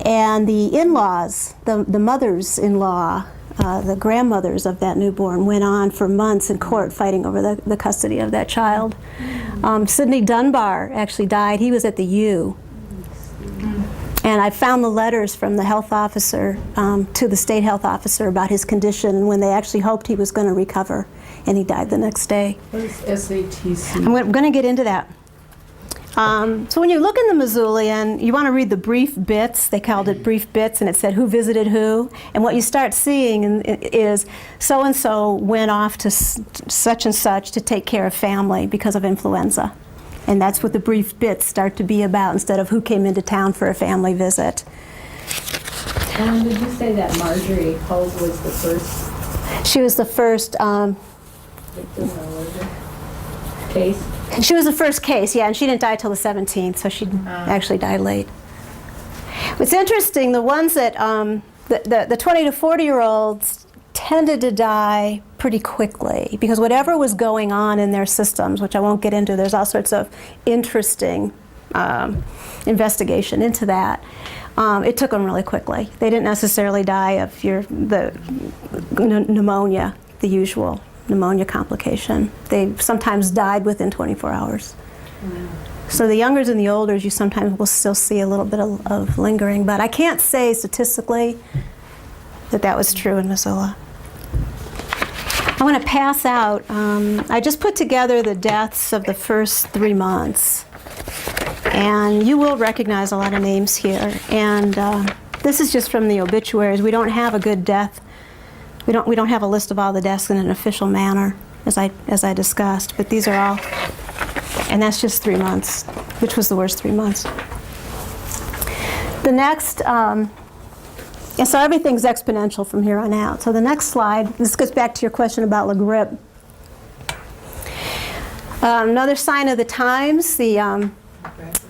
And the in-laws, the mothers-in-law, the grandmothers of that newborn went on for months in court fighting over the custody of that child. Sidney Dunbar actually died. He was at the U. And I found the letters from the health officer to the state health officer about his condition when they actually hoped he was going to recover. And he died the next day. What is SATC? I'm going to get into that. So when you look in the Missoulian, you want to read the brief bits. They called it brief bits, and it said who visited who. And what you start seeing is so-and-so went off to such and such to take care of family because of influenza. And that's what the brief bits start to be about instead of who came into town for a family visit. Did you say that Marjorie Hull was the first She was the first, victim or was it? Case? she was the first case, yeah, and she didn't die till the 17th, so she actually died late. What's interesting, the ones that, the 20 to 40-year-olds tended to die pretty quickly because whatever was going on in their systems, which I won't get into, there's all sorts of interesting investigation into that. It took them really quickly. They didn't necessarily die of the pneumonia, the usual pneumonia complication. They sometimes died within 24 hours. So the youngers and the olders, you sometimes will still see a little bit of lingering, but I can't say statistically that was true in Missoula. I want to pass out, I just put together the deaths of the first 3 months. And you will recognize a lot of names here. And this is just from the obituaries. We don't have a good death. We don't have a list of all the deaths in an official manner, as I discussed. But these are all, and that's just 3 months, which was the worst 3 months. The next, and so everything's exponential from here on out. So the next slide, this goes back to your question about La Grippe. Another sign of the times, the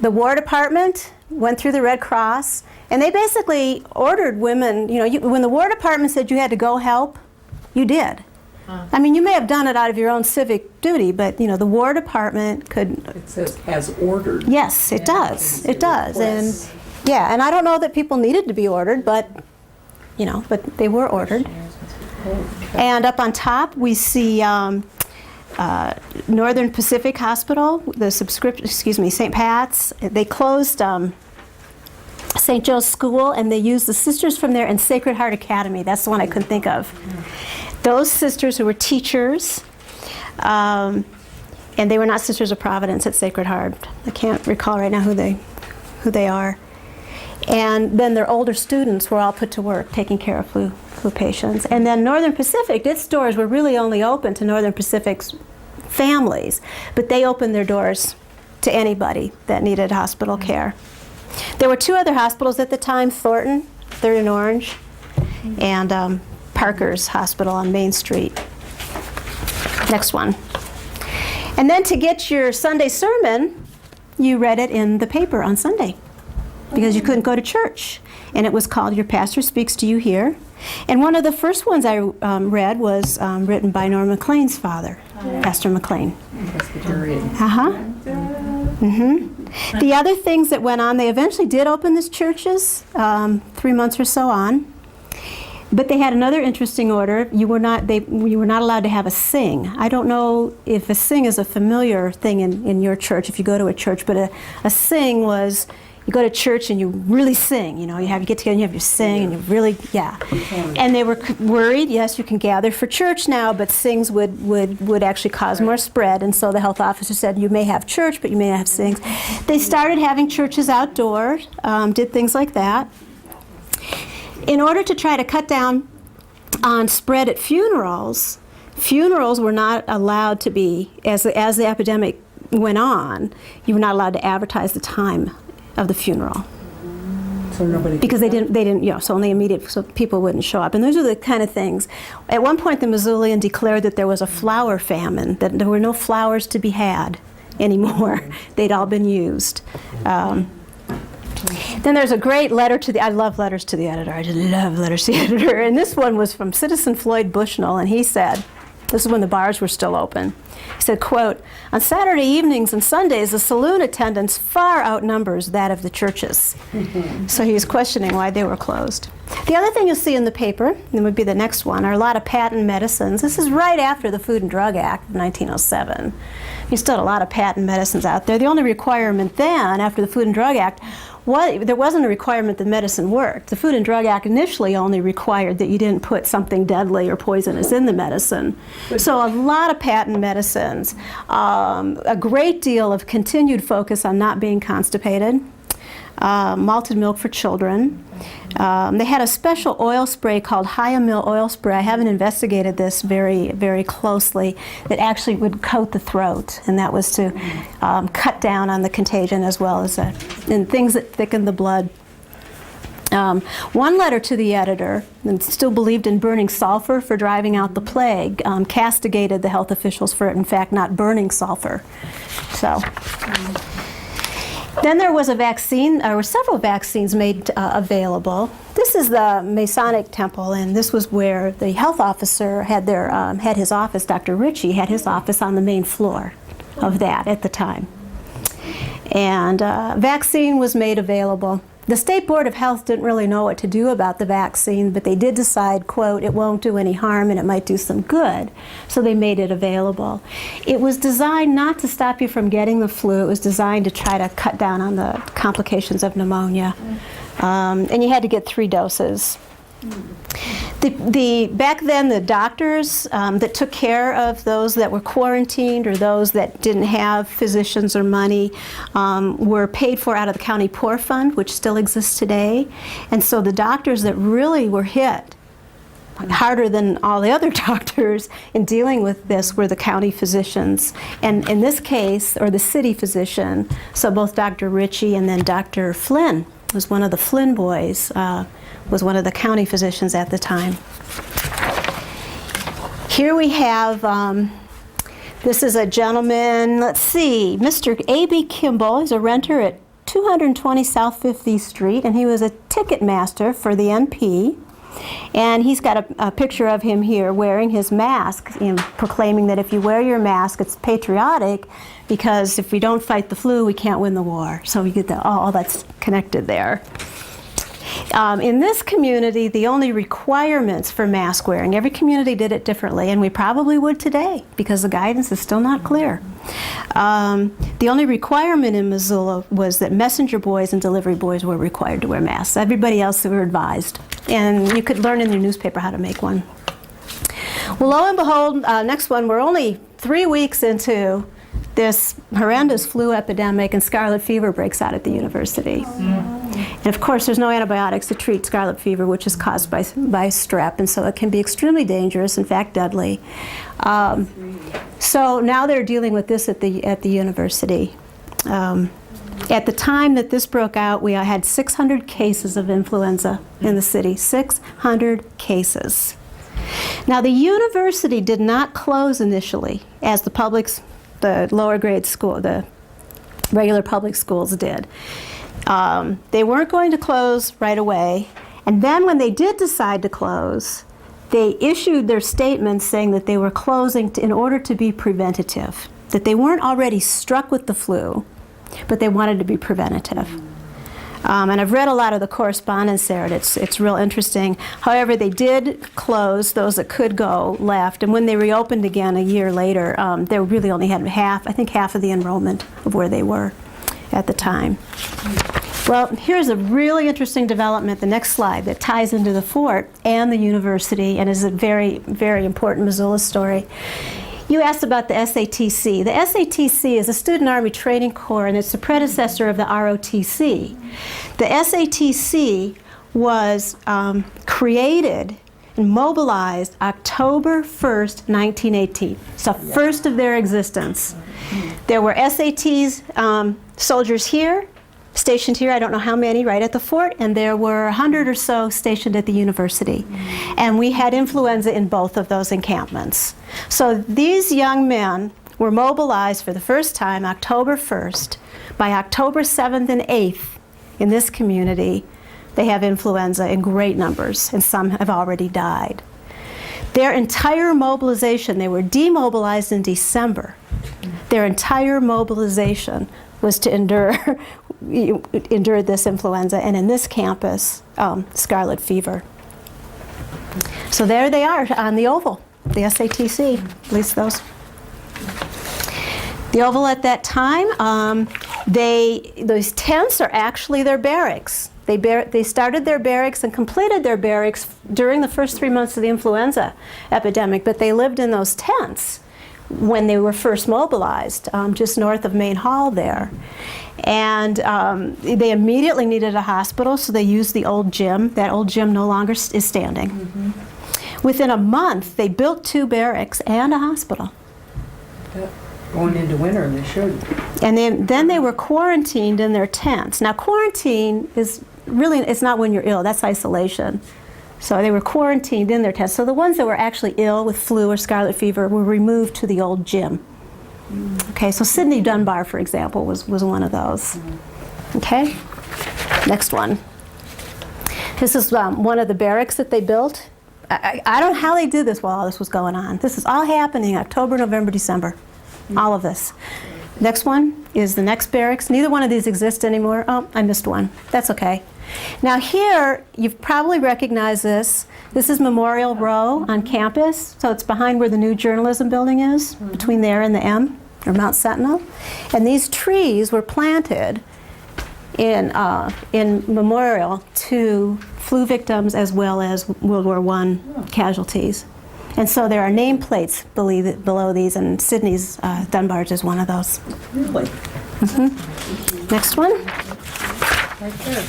War Department went through the Red Cross, and they basically ordered women, you know, when the War Department said you had to go help, you did. I mean, you may have done it out of your own civic duty, but, you know, the War Department could... It says as ordered. Yes, it does. It does. And, yeah, and I don't know that people needed to be ordered, but, you know, but they were ordered. And up on top, we see Northern Pacific Hospital, the St. Pat's. They closed St. Joe's School, and they used the sisters from there and Sacred Heart Academy. That's the one I couldn't think of. Those sisters who were teachers, and they were not Sisters of Providence at Sacred Heart. I can't recall right now who they are. And then their older students were all put to work taking care of flu patients. And then Northern Pacific, its doors were really only open to Northern Pacific's families, but they opened their doors to anybody that needed hospital care. There were 2 other hospitals at the time, Thornton, 3rd and Orange, and Parker's Hospital on Main Street. Next one. And then to get your Sunday sermon, you read it in the paper on Sunday, because you couldn't go to church. And it was called Your Pastor Speaks to You Here. And one of the first ones I read was written by Norm McLean's father, Pastor McLean. Presbyterian. The other things that went on, they eventually did open these churches 3 months or so on. But they had another interesting order. You were not allowed to have a sing. I don't know if a sing is a familiar thing in your church if you go to a church, but a sing was, you go to church and you really sing. You know, you get together and you have your sing and you really, yeah. And they were worried, yes, you can gather for church now, but sings would actually cause more spread. And so the health officer said, you may have church, but you may not have sings. They started having churches outdoors, did things like that. In order to try to cut down on spread at funerals were not allowed to be, as the epidemic went on, you were not allowed to advertise the time of the funeral. So nobody... Because they didn't, you know, so only immediate, so people wouldn't show up. And those are the kind of things. At one point, the Missoulian declared that there was a flower famine, that there were no flowers to be had anymore. They'd all been used. Then there's a great letter to I love letters to the editor. I just love letters to the editor. And this one was from Citizen Floyd Bushnell, and he said, this is when the bars were still open. He said, quote, on Saturday evenings and Sundays, the saloon attendance far outnumbers that of the churches. So he was questioning why they were closed. The other thing you'll see in the paper, and would be the next one, are a lot of patent medicines. This is right after the Food and Drug Act of 1907. You still had a lot of patent medicines out there. The only requirement then, after the Food and Drug Act, there wasn't a requirement that medicine worked. The Food and Drug Act initially only required that you didn't put something deadly or poisonous in the medicine. So a lot of patent medicines, a great deal of continued focus on not being constipated, malted milk for children. They had a special oil spray called Hyamil oil spray. I haven't investigated this very, very closely, that actually would coat the throat, and that was to cut down on the contagion as well as and things that thicken the blood. One letter to the editor, and still believed in burning sulfur for driving out the plague, castigated the health officials for, in fact, not burning sulfur. So. Then there was a vaccine, or several vaccines made available. This is the Masonic Temple, and this was where the health officer had his office. Dr. Ritchie had his office on the main floor of that at the time. And vaccine was made available. The State Board of Health didn't really know what to do about the vaccine, but they did decide, quote, it won't do any harm and it might do some good. So they made it available. It was designed not to stop you from getting the flu. It was designed to try to cut down on the complications of pneumonia. And you had to get 3 doses. Back then, the doctors that took care of those that were quarantined or those that didn't have physicians or money were paid for out of the county poor fund, which still exists today. And so the doctors that really were hit harder than all the other doctors in dealing with this were the county physicians. And in this case, or the city physician, so both Dr. Ritchie and then Dr. Flynn was one of the Flynn boys, was one of the county physicians at the time. Here we have, this is a gentleman, let's see, Mr. A.B. Kimball. He's a renter at 220 South 50th Street, and he was a ticket master for the NP. And he's got a picture of him here wearing his mask, proclaiming that if you wear your mask, it's patriotic, because if we don't fight the flu, we can't win the war. So you get all that's connected there. In this community, the only requirements for mask wearing, every community did it differently, and we probably would today because the guidance is still not clear. The only requirement in Missoula was that messenger boys and delivery boys were required to wear masks. Everybody else were advised, and you could learn in your newspaper how to make one. Well, lo and behold, next one, we're only 3 weeks into this horrendous flu epidemic, and scarlet fever breaks out at the university. And of course, there's no antibiotics to treat scarlet fever, which is caused by strep, and so it can be extremely dangerous, in fact, deadly. So now they're dealing with this at the university. At the time that this broke out, we had 600 cases of influenza in the city, 600 cases. Now, the university did not close initially, as the lower grade school, the regular public schools did. They weren't going to close right away, and then when they did decide to close, they issued their statements saying that they were closing in order to be preventative, that they weren't already struck with the flu, but they wanted to be preventative. And I've read a lot of the correspondence there, and it's real interesting. However, they did close, those that could go left, and when they reopened again a year later, they really only had half of the enrollment of where they were at the time. Well, here's a really interesting development, the next slide, that ties into the fort and the university and is a very, very important Missoula story. You asked about the SATC. The SATC is a Student Army Training Corps, and it's the predecessor of the ROTC. The SATC was created and mobilized October 1st, 1918. So first of their existence. There were SATs soldiers here, stationed here, I don't know how many, right at the fort, and there were 100 or so stationed at the university. And we had influenza in both of those encampments. So these young men were mobilized for the first time October 1st. By October 7th and 8th in this community, they have influenza in great numbers, and some have already died. Their entire mobilization, they were demobilized in December. Their entire mobilization was to endure this influenza, and in this campus, scarlet fever. So there they are on the Oval, the SATC, at least those. The Oval at that time, those tents are actually their barracks. They started their barracks and completed their barracks during the first 3 months of the influenza epidemic, but they lived in those tents when they were first mobilized, just north of Main Hall there. And they immediately needed a hospital, so they used the old gym. That old gym no longer is standing. Mm-hmm. Within a month, they built 2 barracks and a hospital. Going into winter, they should. And then they were quarantined in their tents. Now, quarantine is really, it's not when you're ill, that's isolation. So they were quarantined in their tents. So the ones that were actually ill with flu or scarlet fever were removed to the old gym. Okay, so Sidney Dunbar, for example, was one of those. Okay, next one. This is one of the barracks that they built. I don't know how they did this while all this was going on. This is all happening October, November, December, all of this. Next one is the next barracks. Neither one of these exists anymore. Oh, I missed one. That's okay. Now here, you've probably recognized this. This is Memorial Row on campus. So it's behind where the new journalism building is, between there and the M, or Mount Sentinel. And these trees were planted in Memorial to flu victims as well as World War I casualties. And so there are nameplates below these, and Sydney's Dunbar's is one of those. Really? Next one. Right there.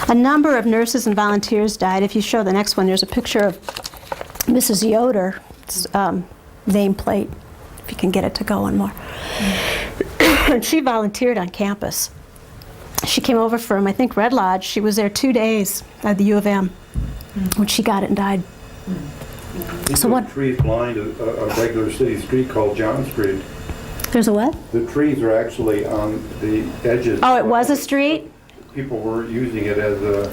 A number of nurses and volunteers died. If you show the next one, there's a picture of Mrs. Yoder's nameplate, if you can get it to go one more. And she volunteered on campus. She came over from, I think, Red Lodge. She was there 2 days at the U of M when she got it and died. So what? Trees lined a regular city street called John Street. There's a what? The trees are actually on the edges. Oh, it was a street? People were using it as a...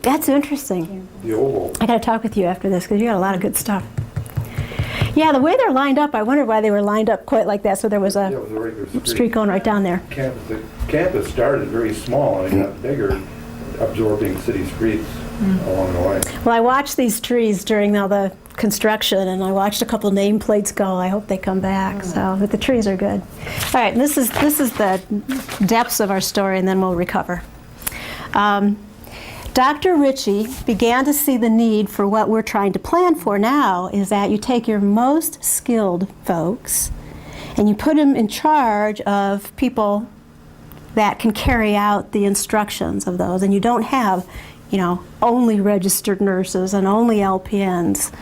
That's interesting. The oval. I got to talk with you after this because you got a lot of good stuff. Yeah, the way they're lined up, I wondered why they were lined up quite like that. So there was a, Yeah, it was a regular street going right down there. The campus started very small and it got bigger, absorbing city streets along the way. Well, I watched these trees during all the construction, and I watched a couple nameplates go. I hope they come back. So, but the trees are good. All right, and this is the depths of our story, and then we'll recover. Dr. Ritchie began to see the need for what we're trying to plan for now, is that you take your most skilled folks and you put them in charge of people that can carry out the instructions of those, and you don't have, only registered nurses and only LPNs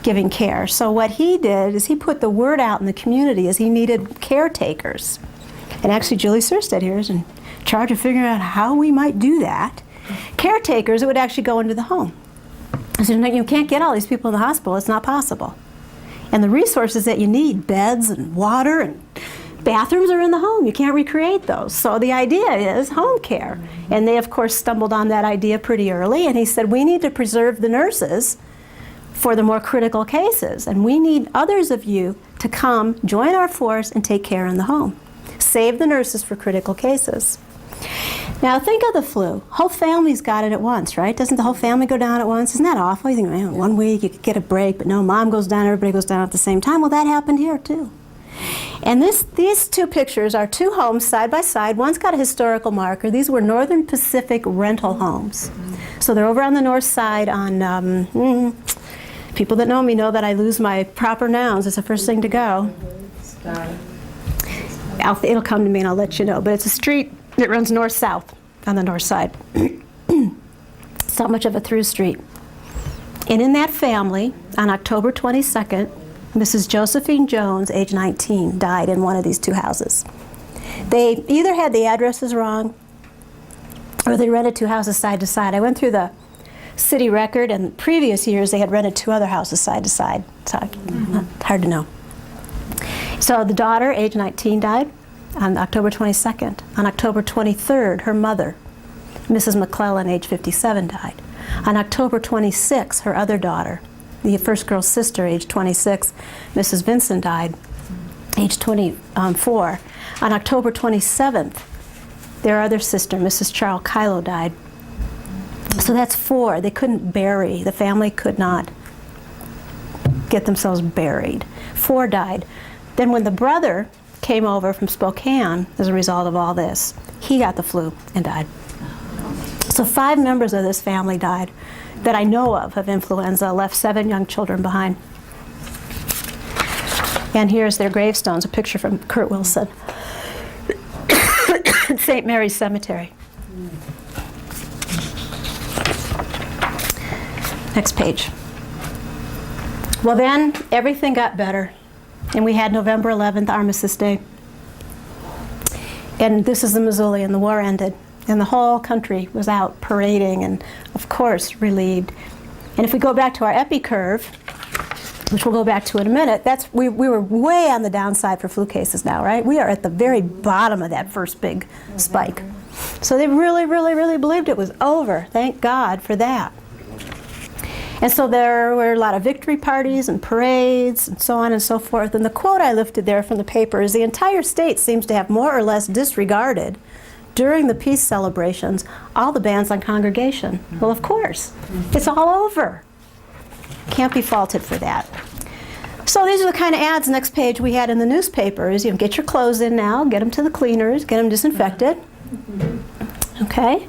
giving care. So what he did is he put the word out in the community as he needed caretakers. And actually Julie Surstead here is in charge of figuring out how we might do that. Caretakers that would actually go into the home. I said, you can't get all these people in the hospital, it's not possible. And the resources that you need, beds and water and bathrooms, are in the home. You can't recreate those. So the idea is home care. And they, of course, stumbled on that idea pretty early. And he said, we need to preserve the nurses for the more critical cases. And we need others of you to come, join our force, and take care in the home. Save the nurses for critical cases. Now think of the flu. Whole families got it at once, right? Doesn't the whole family go down at once? Isn't that awful? You think, man, 1 week you could get a break, but no, mom goes down, everybody goes down at the same time. Well, that happened here too. And these two pictures are two homes side by side. One's got a historical marker. These were Northern Pacific rental homes. So they're over on the north side on, people that know me know that I lose my proper nouns. It's the first thing to go. It'll come to me and I'll let you know. But it's a street that runs north-south on the north side. It's not much of a through street. And in that family, on October 22nd, Mrs. Josephine Jones, age 19, died in one of these two houses. They either had the addresses wrong or they rented two houses side to side. I went through the city record, and previous years they had rented two other houses side to side. So hard to know. So the daughter, age 19, died on October 22nd. On October 23rd, her mother, Mrs. McClellan, age 57, died. On October 26th, her other daughter, the first girl's sister, age 26, Mrs. Vincent, died, age 24. On October 27th, their other sister, Mrs. Charles Kylo, died. So that's 4. They couldn't bury. The family could not get themselves buried. 4 died. Then when the brother came over from Spokane as a result of all this, he got the flu and died. So 5 members of this family died that I know of influenza, left 7 young children behind. And here's their gravestones, a picture from Kurt Wilson. St. Mary's Cemetery. Next page. Well then, everything got better. And we had November 11th, Armistice Day. And this is the Missoula, and the war ended. And the whole country was out parading and, of course, relieved. And if we go back to our epi curve, which we'll go back to in a minute, we were way on the downside for flu cases now, right? We are at the very bottom of that first big spike. So they really, really, really believed it was over. Thank God for that. And so there were a lot of victory parties and parades and so on and so forth. And the quote I lifted there from the paper is, the entire state seems to have more or less disregarded during the peace celebrations all the bans on congregation. Well, of course. It's all over. Can't be faulted for that. So these are the kind of ads, next page, we had in the newspapers. Get your clothes in now, get them to the cleaners, get them disinfected. Okay,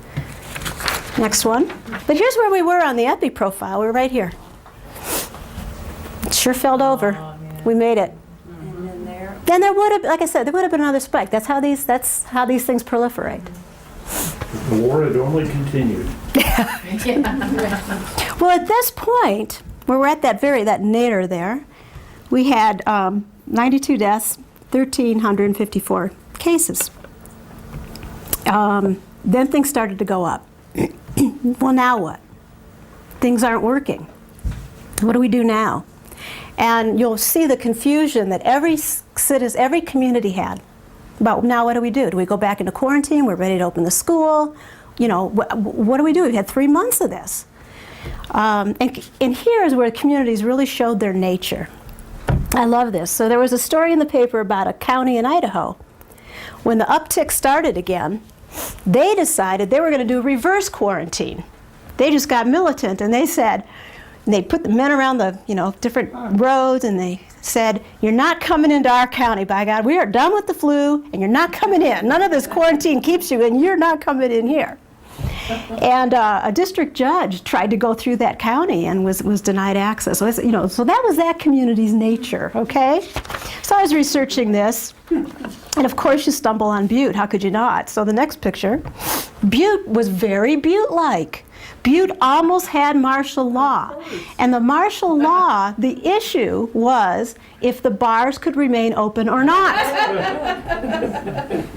next one. But here's where we were on the epi profile. We're right here. It sure fell over. Oh, man. We made it. And then there, Then there would have, like I said, there would have been another spike. That's how these things proliferate. The war had only continued. Well, at this point, where we're at that nadir there, we had 92 deaths, 1,354 cases. Then things started to go up. Well, now what? Things aren't working. What do we do now? And you'll see the confusion that every citizen, every community had about now what do we do? Do we go back into quarantine? We're ready to open the school. You know, what do we do? We've had 3 months of this. And here is where communities really showed their nature. I love this. So there was a story in the paper about a county in Idaho. When the uptick started again, they decided they were going to do reverse quarantine. They just got militant and they said, and they put the men around the different roads and they said, you're not coming into our county, by God. We are done with the flu and you're not coming in. None of this quarantine keeps you and you're not coming in here. And a district judge tried to go through that county and was denied access. So, so that was that community's nature, okay? So I was researching this, and of course you stumble on Butte. How could you not? So the next picture, Butte was very Butte-like. Butte almost had martial law. And the martial law, the issue was if the bars could remain open or not.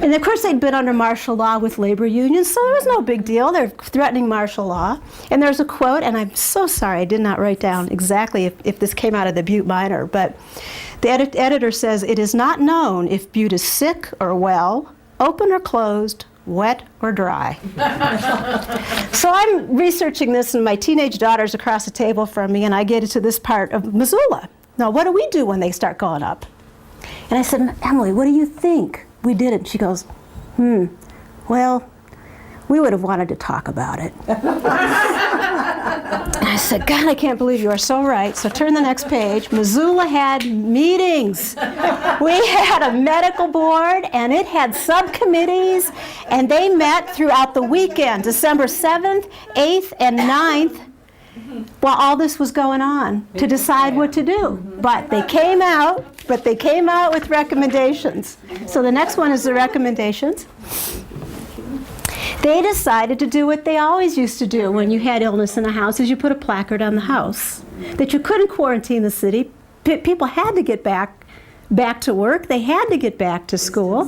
And of course they'd been under martial law with labor unions, so there was no big deal. They're threatening martial law. And there's a quote, and I'm so sorry I did not write down exactly if this came out of the Butte Miner, but the editor says, it is not known if Butte is sick or well, open or closed, wet or dry. So I'm researching this and my teenage daughter's across the table from me and I get to this part of Missoula. Now what do we do when they start going up? And I said, Emily, what do you think? We did it. And she goes, well, we would have wanted to talk about it. And I said, God, I can't believe you are so right. So turn the next page. Missoula had meetings. We had a medical board, and it had subcommittees, and they met throughout the weekend, December 7th, 8th, and 9th, while all this was going on, to decide what to do. But they came out with recommendations. So the next one is the recommendations. They decided to do what they always used to do when you had illness in a house, is you put a placard on the house that you couldn't quarantine the city. People had to get back to work. They had to get back to school.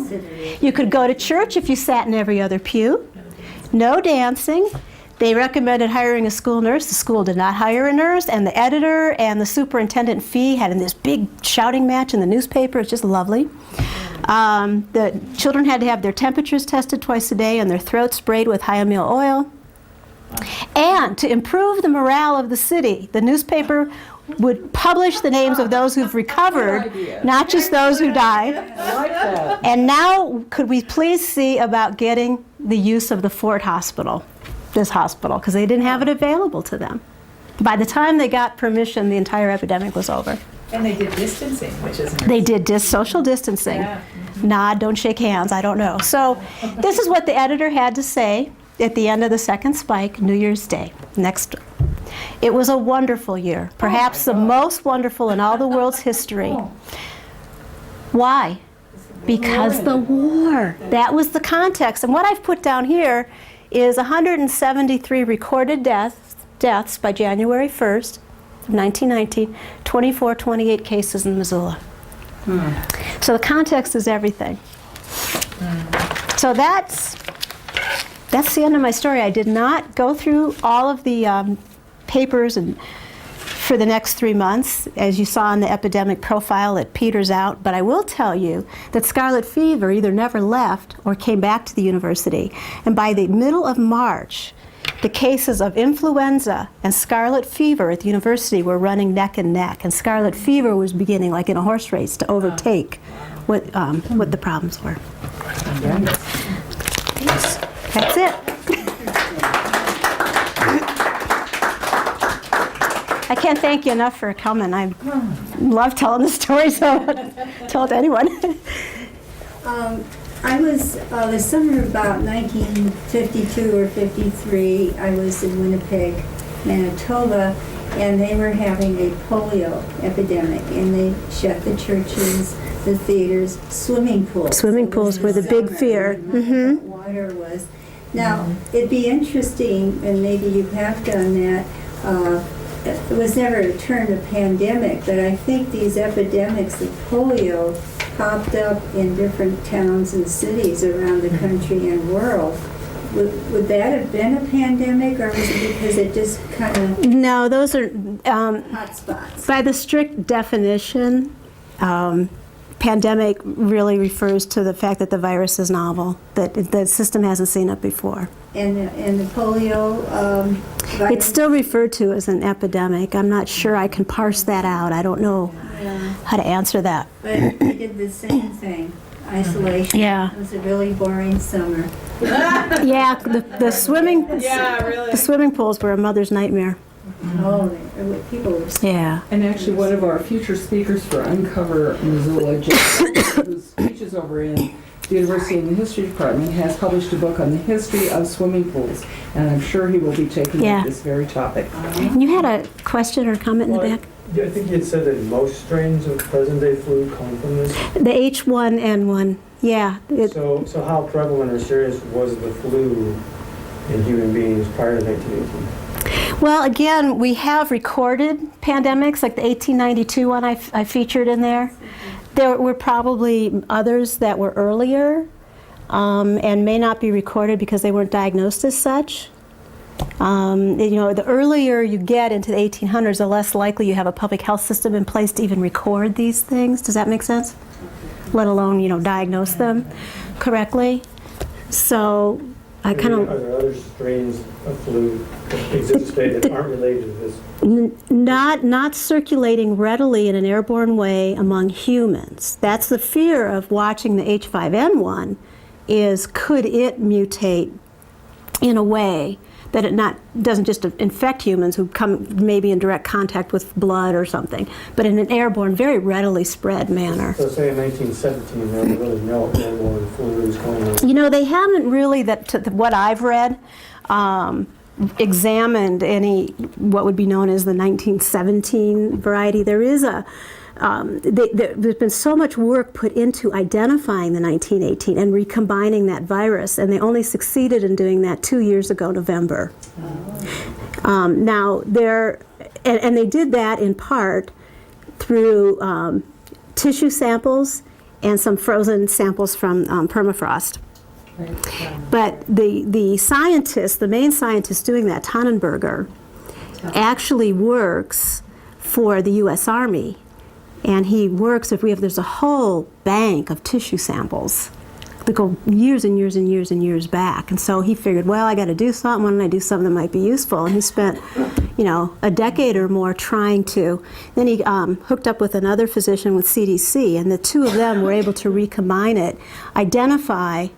You could go to church if you sat in every other pew. No dancing. They recommended hiring a school nurse. The school did not hire a nurse, and the editor and the superintendent Fee had in this big shouting match in the newspaper. It's just lovely. The children had to have their temperatures tested twice a day and their throats sprayed with hyamil oil. And to improve the morale of the city, the newspaper would publish the names of those who've recovered, not just those who died. I like that. And now, could we please see about getting the use of the Fort Hospital, this hospital, because they didn't have it available to them. By the time they got permission, the entire epidemic was over. And they did distancing, which is They did social distancing. Yeah. Nod, don't shake hands, I don't know. So this is what the editor had to say at the end of the second spike, New Year's Day. Next. It was a wonderful year, perhaps the most wonderful in all the world's history. Why? Because the war. That was the context. And what I've put down here is 173 recorded deaths by January 1st, 1919, 28 cases in Missoula. So the context is everything. So that's the end of my story. I did not go through all of the papers and for the next 3 months, as you saw in the epidemic profile, it peters out. But I will tell you that scarlet fever either never left or came back to the university. And by the middle of March, the cases of influenza and scarlet fever at the university were running neck and neck, and scarlet fever was beginning, like in a horse race, to overtake what the problems were. That's it. I can't thank you enough for coming. I love telling the story, so tell it to anyone. I was, the summer of about 1952 or 53, I was in Winnipeg, Manitoba, and they were having a polio epidemic, and they shut the churches, the theaters, swimming pools. Swimming pools were the big fear. Mm-hmm. Water was. Now, it'd be interesting, and maybe you have done that, it was never termed a pandemic, but I think these epidemics of polio popped up in different towns and cities around the country and world. Would that have been a pandemic, or was it because it just kind of No, those are, hot spots? by the strict definition, pandemic really refers to the fact that the virus is novel, that the system hasn't seen it before. And the polio virus? It's still referred to as an epidemic. I'm not sure I can parse that out. I don't know how to answer that. But they did the same thing, isolation. Yeah. It was a really boring summer. Yeah, the swimming the swimming pools were a mother's nightmare. Oh, people were Yeah. And actually, one of our future speakers for Uncover Missoula, whose teaches over in the University in the History Department, has published a book on the history of swimming pools, and I'm sure he will be taking up this very topic. You had a question or comment in the back? Yeah, I think you had said that most strains of present-day flu come from this. The H1N1. Yeah. So how prevalent or serious was the flu in human beings prior to 1918? Well, again, we have recorded pandemics, like the 1892 one I featured in there. There were probably others that were earlier and may not be recorded because they weren't diagnosed as such. The earlier you get into the 1800s, the less likely you have a public health system in place to even record these things. Does that make sense? Let alone, diagnose them correctly. So I kind of... Are there other strains of flu that exist today that aren't related to this? Not circulating readily in an airborne way among humans. That's the fear of watching the H5N1, is could it mutate in a way that it doesn't just infect humans who come maybe in direct contact with blood or something, but in an airborne, very readily spread manner. So say in 1917, there was really no airborne flu going on. They haven't really, what I've read, examined any, what would be known as the 1917 variety. There is there's been so much work put into identifying the 1918 and recombining that virus, and they only succeeded in doing that 2 years ago, November. Now, and they did that in part through tissue samples and some frozen samples from permafrost. But the scientist, the main scientist doing that, Tannenberger, actually works for the U.S. Army. And he works, there's a whole bank of tissue samples that go years and years and years and years back. And so he figured, well, I got to do something. Why don't I do something that might be useful? And he spent, a decade or more trying to. Then he hooked up with another physician with CDC, and the two of them were able to recombine it, identify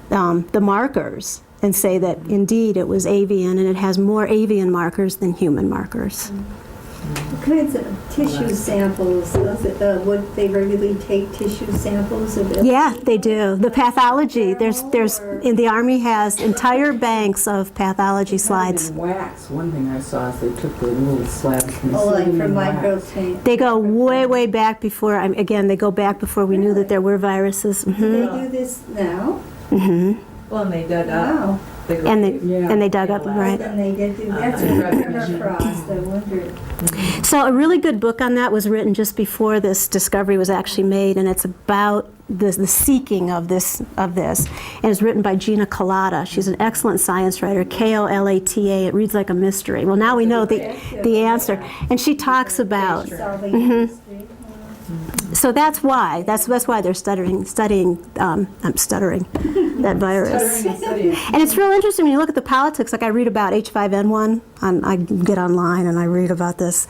the markers, and say that indeed it was avian, and it has more avian markers than human markers. What kinds of tissue samples? Would they regularly take tissue samples of it? Yeah, they do. The pathology, there's in the Army has entire banks of pathology slides. In wax, one thing I saw is they took the little slabs from Like from wax. microtape. They go way, way back before, they go back before we knew that there were viruses. Do they do this now? Well, and they dug up. Wow. And they dug up, right. And they did do that's permafrost, I wondered. So a really good book on that was written just before this discovery was actually made, and it's about the seeking of this. And it's written by Gina Kolata. She's an excellent science writer, Kolata. It reads like a mystery. Well, now we know the answer. And she talks about... So that's why they're studying that virus. And it's real interesting when you look at the politics. Like I read about H5N1. I get online and I read about this.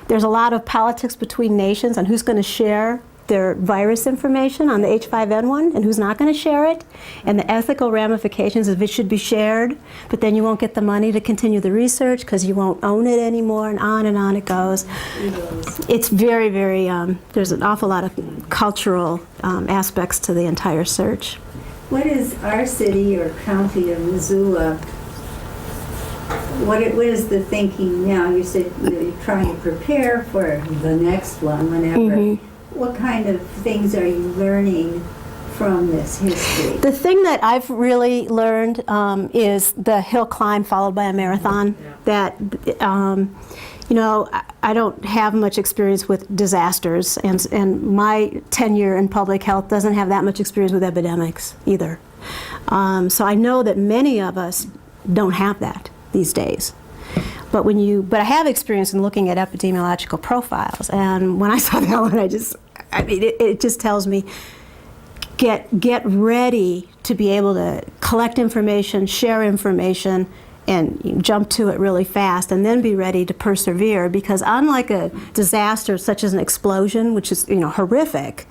There's a lot of politics between nations on who's going to share their virus information on the H5N1 and who's not going to share it, and the ethical ramifications of it should be shared, but then you won't get the money to continue the research because you won't own it anymore, and on it goes. It's very, very, there's an awful lot of cultural aspects to the entire search. What is our city or county of Missoula, what is the thinking now? You said you're trying to prepare for the next one whenever. What kind of things are you learning from this history? The thing that I've really learned is the hill climb followed by a marathon. That, you know, I don't have much experience with disasters, and my tenure in public health doesn't have that much experience with epidemics either. So I know that many of us don't have that these days. But I have experience in looking at epidemiological profiles, and when I saw that one, it just tells me, get ready to be able to collect information, share information, and jump to it really fast, and then be ready to persevere, because unlike a disaster such as an explosion, which is, you know, horrific,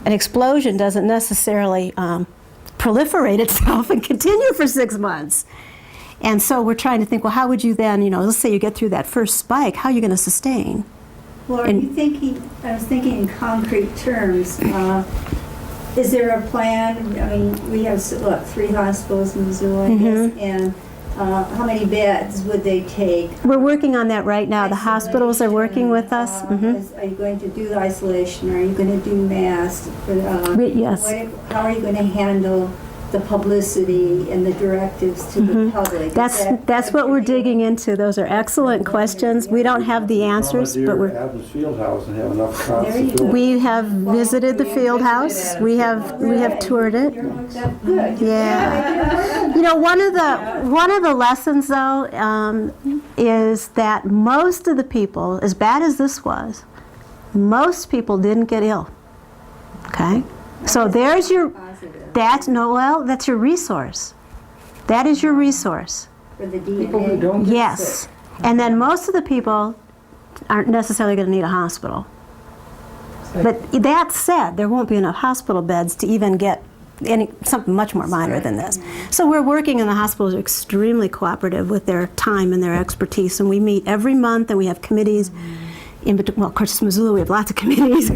an explosion doesn't necessarily proliferate itself and continue for 6 months. And so we're trying to think, well, how would you then, you know, let's say you get through that first spike, how are you going to sustain? Well, I was thinking in concrete terms. Is there a plan? I mean, we have, 3 hospitals in Missoula, I guess, and how many beds would they take? We're working on that right now. The hospitals are working with us. Are you going to do the isolation? Are you going to do masks? Yes. How are you going to handle the publicity and the directives to the public? That's what we're digging into. Those are excellent questions. We don't have the answers, but we're... Adams Field House and have enough cots to fill it. We have visited the field house. We have toured it. Yeah. You know, one of the lessons though is that most of the people, as bad as this was, most people didn't get ill. Okay? So there's your... That's your resource. That is your resource. For the DNA. People who don't get Yes. sick. And then most of the people aren't necessarily going to need a hospital. But that said, there won't be enough hospital beds to even get something much more minor than this. So we're working, and the hospitals are extremely cooperative with their time and their expertise, and we meet every month, and we have committees. Well, of course, Missoula, we have lots of committees,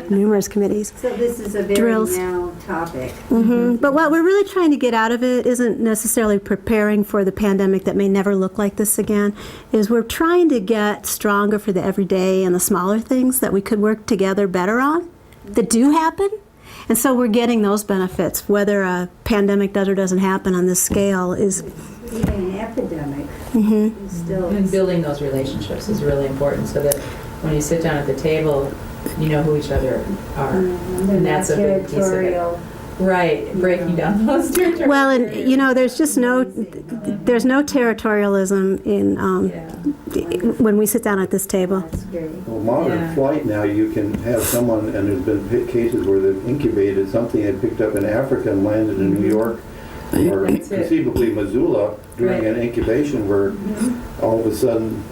numerous committees. So this is a very Drills. now topic. But what we're really trying to get out of it isn't necessarily preparing for the pandemic that may never look like this again, is we're trying to get stronger for the everyday and the smaller things that we could work together better on, that do happen. And so we're getting those benefits, whether a pandemic does or doesn't happen on this scale is... Even an epidemic is still... And building those relationships is really important, so that when you sit down at the table, you know who each other are. And that's a big piece of it. Territorial. Right, breaking down those territories. Well, and you know, there's no territorialism in when we sit down at this table. That's great. Well, modern flight now, you can have someone, and there's been cases where they've incubated something and picked up in Africa and landed in New York, or That's it. conceivably Missoula, during Right. an incubation where all of a sudden,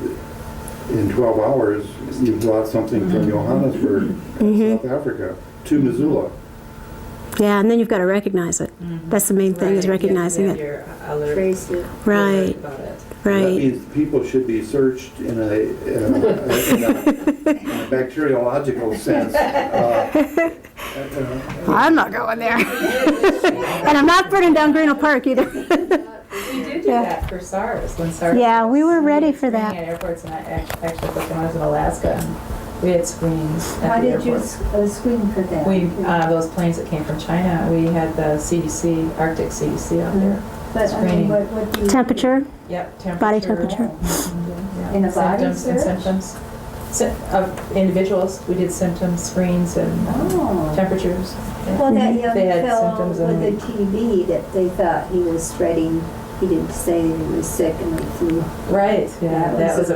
in 12 hours, you brought something from Johannesburg, South Africa, to Missoula. Yeah, and then you've got to recognize it. That's the main thing, is recognizing it. Trace it. Right, That right. means people should be searched in a bacteriological sense. I'm not going there. And I'm not burning down Grinnell Park either. We did do that for SARS, when SARS. Yeah, we were ready for screening that. At airports, and I actually, when I was in Alaska, and we had screens How at the did you airport. screen for that? Those planes that came from China, we had the CDC, Arctic CDC out there. But I mean, screening. what do you... Temperature, Yep, temperature. body temperature. Yeah. In a body Symptoms and search? symptoms. Of individuals, we did symptom screens and Oh. temperatures. Yeah. Well, that young They had fellow symptoms with and- the TB that they thought he was spreading, he didn't say that he was sick and the flu. Right, yeah, that was a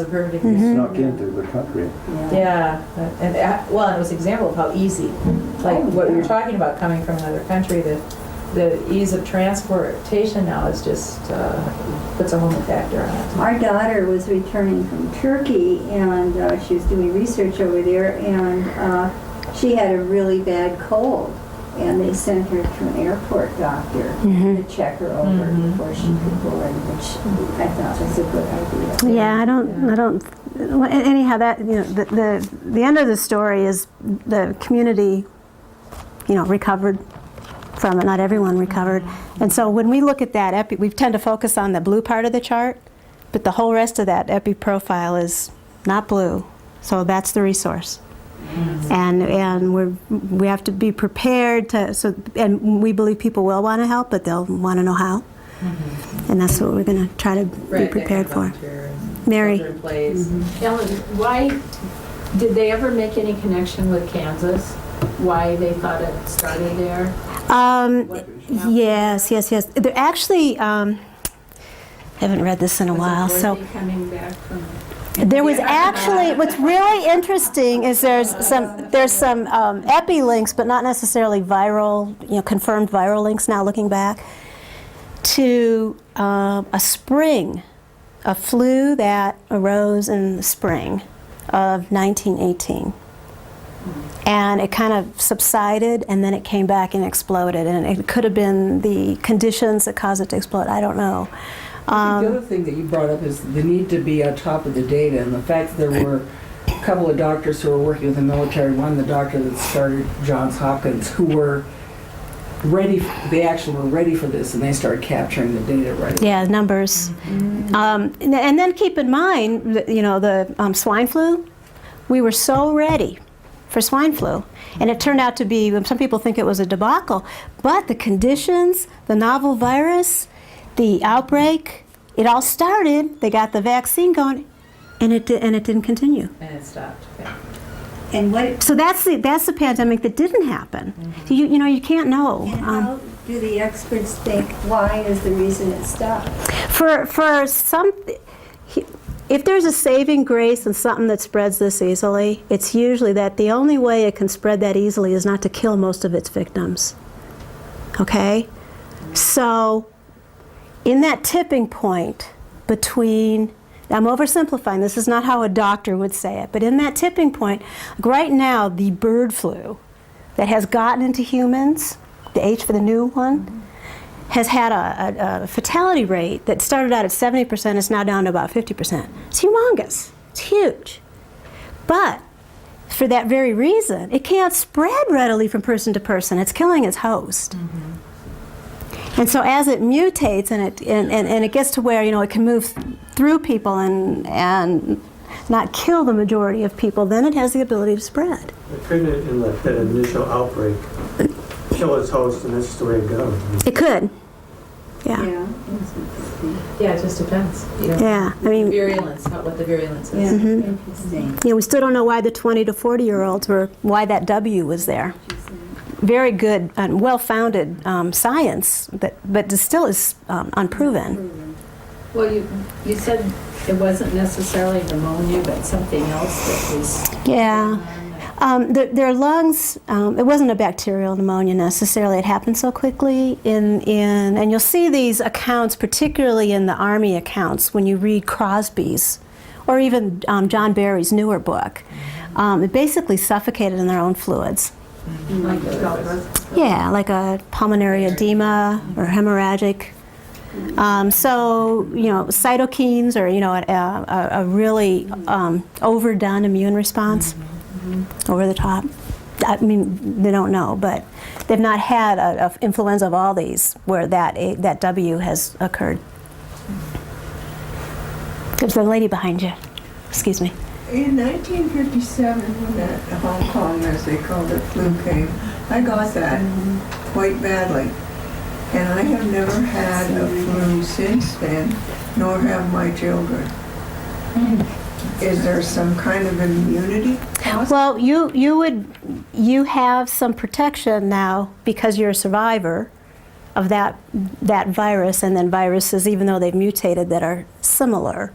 perfect example. Snuck into the country. Yeah, and it was an example of how easy, like what we were talking about, coming from another country, the ease of transportation now is just puts a homing factor on it. Our daughter was returning from Turkey, and she was doing research over there, and she had a really bad cold. And they sent her to an airport doctor to check her over before she could board, which I thought was a good idea. Yeah, I don't. Well, anyhow, that the end of the story is the community, recovered from it. Not everyone recovered, and so when we look at that we tend to focus on the blue part of the chart, but the whole rest of that epi profile is not blue. So that's the resource. And we have to be prepared and we believe people will want to help, but they'll want to know how. And that's what we're going to try to be prepared for. Mary. Ellen, why did they ever make any connection with Kansas? Why they thought it started there? Yes. They're actually, haven't read this in a while, so. Coming back from. There was actually, what's really interesting is there's some epi links, but not necessarily viral, confirmed viral links now looking back, to a spring, a flu that arose in the spring of 1918. And it kind of subsided, and then it came back and exploded. And it could have been the conditions that caused it to explode. I don't know. The other thing that you brought up is the need to be on top of the data, and the fact that there were a couple of doctors who were working with the military, one the doctor that started Johns Hopkins, who were ready, they actually were ready for this, and they started capturing the data right away. Yeah, numbers. And then keep in mind, the swine flu, we were so ready for swine flu. And it turned out to be, some people think it was a debacle, but the conditions, the novel virus, the outbreak, it all started, they got the vaccine going, and it didn't continue. And it stopped. Okay. And what? So that's the pandemic that didn't happen. You can't know. And how do the experts think? Why is the reason it stopped? For some, if there's a saving grace in something that spreads this easily, it's usually that the only way it can spread that easily is not to kill most of its victims. Okay, so. In that tipping point between, I'm oversimplifying, this is not how a doctor would say it, but in that tipping point, right now, the bird flu that has gotten into humans, the H for the new one, has had a fatality rate that started out at 70%, is now down to about 50%. It's humongous. It's huge. But for that very reason, it can't spread readily from person to person. It's killing its host. And so as it mutates and it gets to where it can move through people and not kill the majority of people, then it has the ability to spread. It could, in that initial outbreak, kill its host, and that's just the way it goes. It could. Yeah. Yeah, it just depends. Yeah. I mean, Virulence, what the virulence is. Interesting. we still don't know why the 20 to 40-year-olds why that W was there. Very good and well-founded science, but it still is unproven. Well, you said it wasn't necessarily pneumonia, but something else that was. Yeah. Their lungs, it wasn't a bacterial pneumonia necessarily. It happened so quickly and you'll see these accounts, particularly in the Army accounts, when you read Crosby's or even John Barry's newer book. It basically suffocated in their own fluids. Like Yeah, like a pulmonary edema or hemorrhagic. So, cytokines or, a really overdone immune response, over the top. I mean, they don't know, but they've not had a influenza of all these where that W has occurred. There's the lady behind you. Excuse me. In 1957, when that Hong Kong, as they called it, flu came, I got that quite badly. And I have never had a flu since then, nor have my children. Is there some kind of immunity? Well, you have some protection now because you're a survivor of that virus, and then viruses, even though they've mutated, that are similar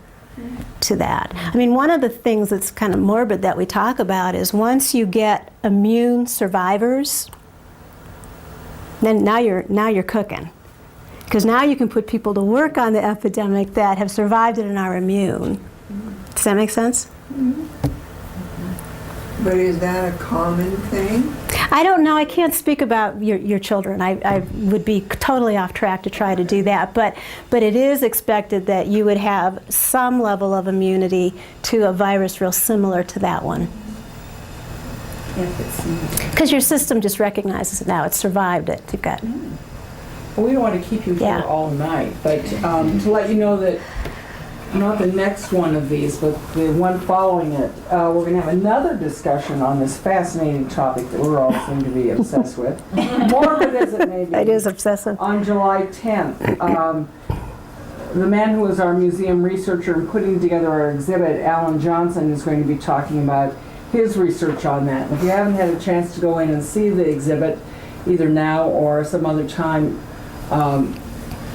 to that. I mean, one of the things that's kind of morbid that we talk about is once you get immune survivors, then now you're cooking. Because now you can put people to work on the epidemic that have survived it and are immune. Does that make sense? But is that a common thing? I don't know. I can't speak about your children. I would be totally off track to try to do that. But it is expected that you would have some level of immunity to a virus real similar to that one. Because your system just recognizes it now. It's survived it. You've got. Well, we don't want to keep you here Yeah. all night, but to let you know that not the next one of these, but the one following it, we're going to have another discussion on this fascinating topic that we're all seem to be obsessed with. Morbid as it may be. It is obsessive. On July 10th, the man who was our museum researcher and putting together our exhibit, Alan Johnson, is going to be talking about his research on that. And if you haven't had a chance to go in and see the exhibit, either now or some other time,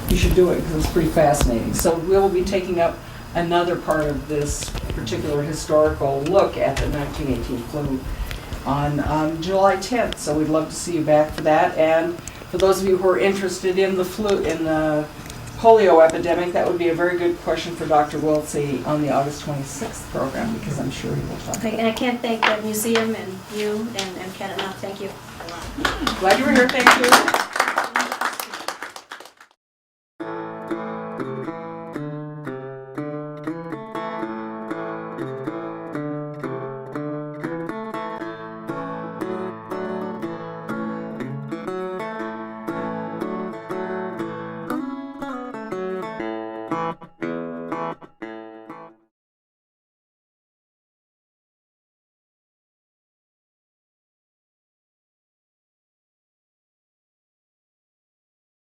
you should do it because it's pretty fascinating. So we'll be taking up another part of this particular historical look at the 1918 flu on July 10th. So we'd love to see you back for that. And for those of you who are interested in the flu, in the polio epidemic, that would be a very good question for Dr. Wiltsey on the August 26th program, because I'm sure he will talk. Okay, and I can't thank the museum and you and Ken enough. Thank you a lot. Glad you were here. Thank you.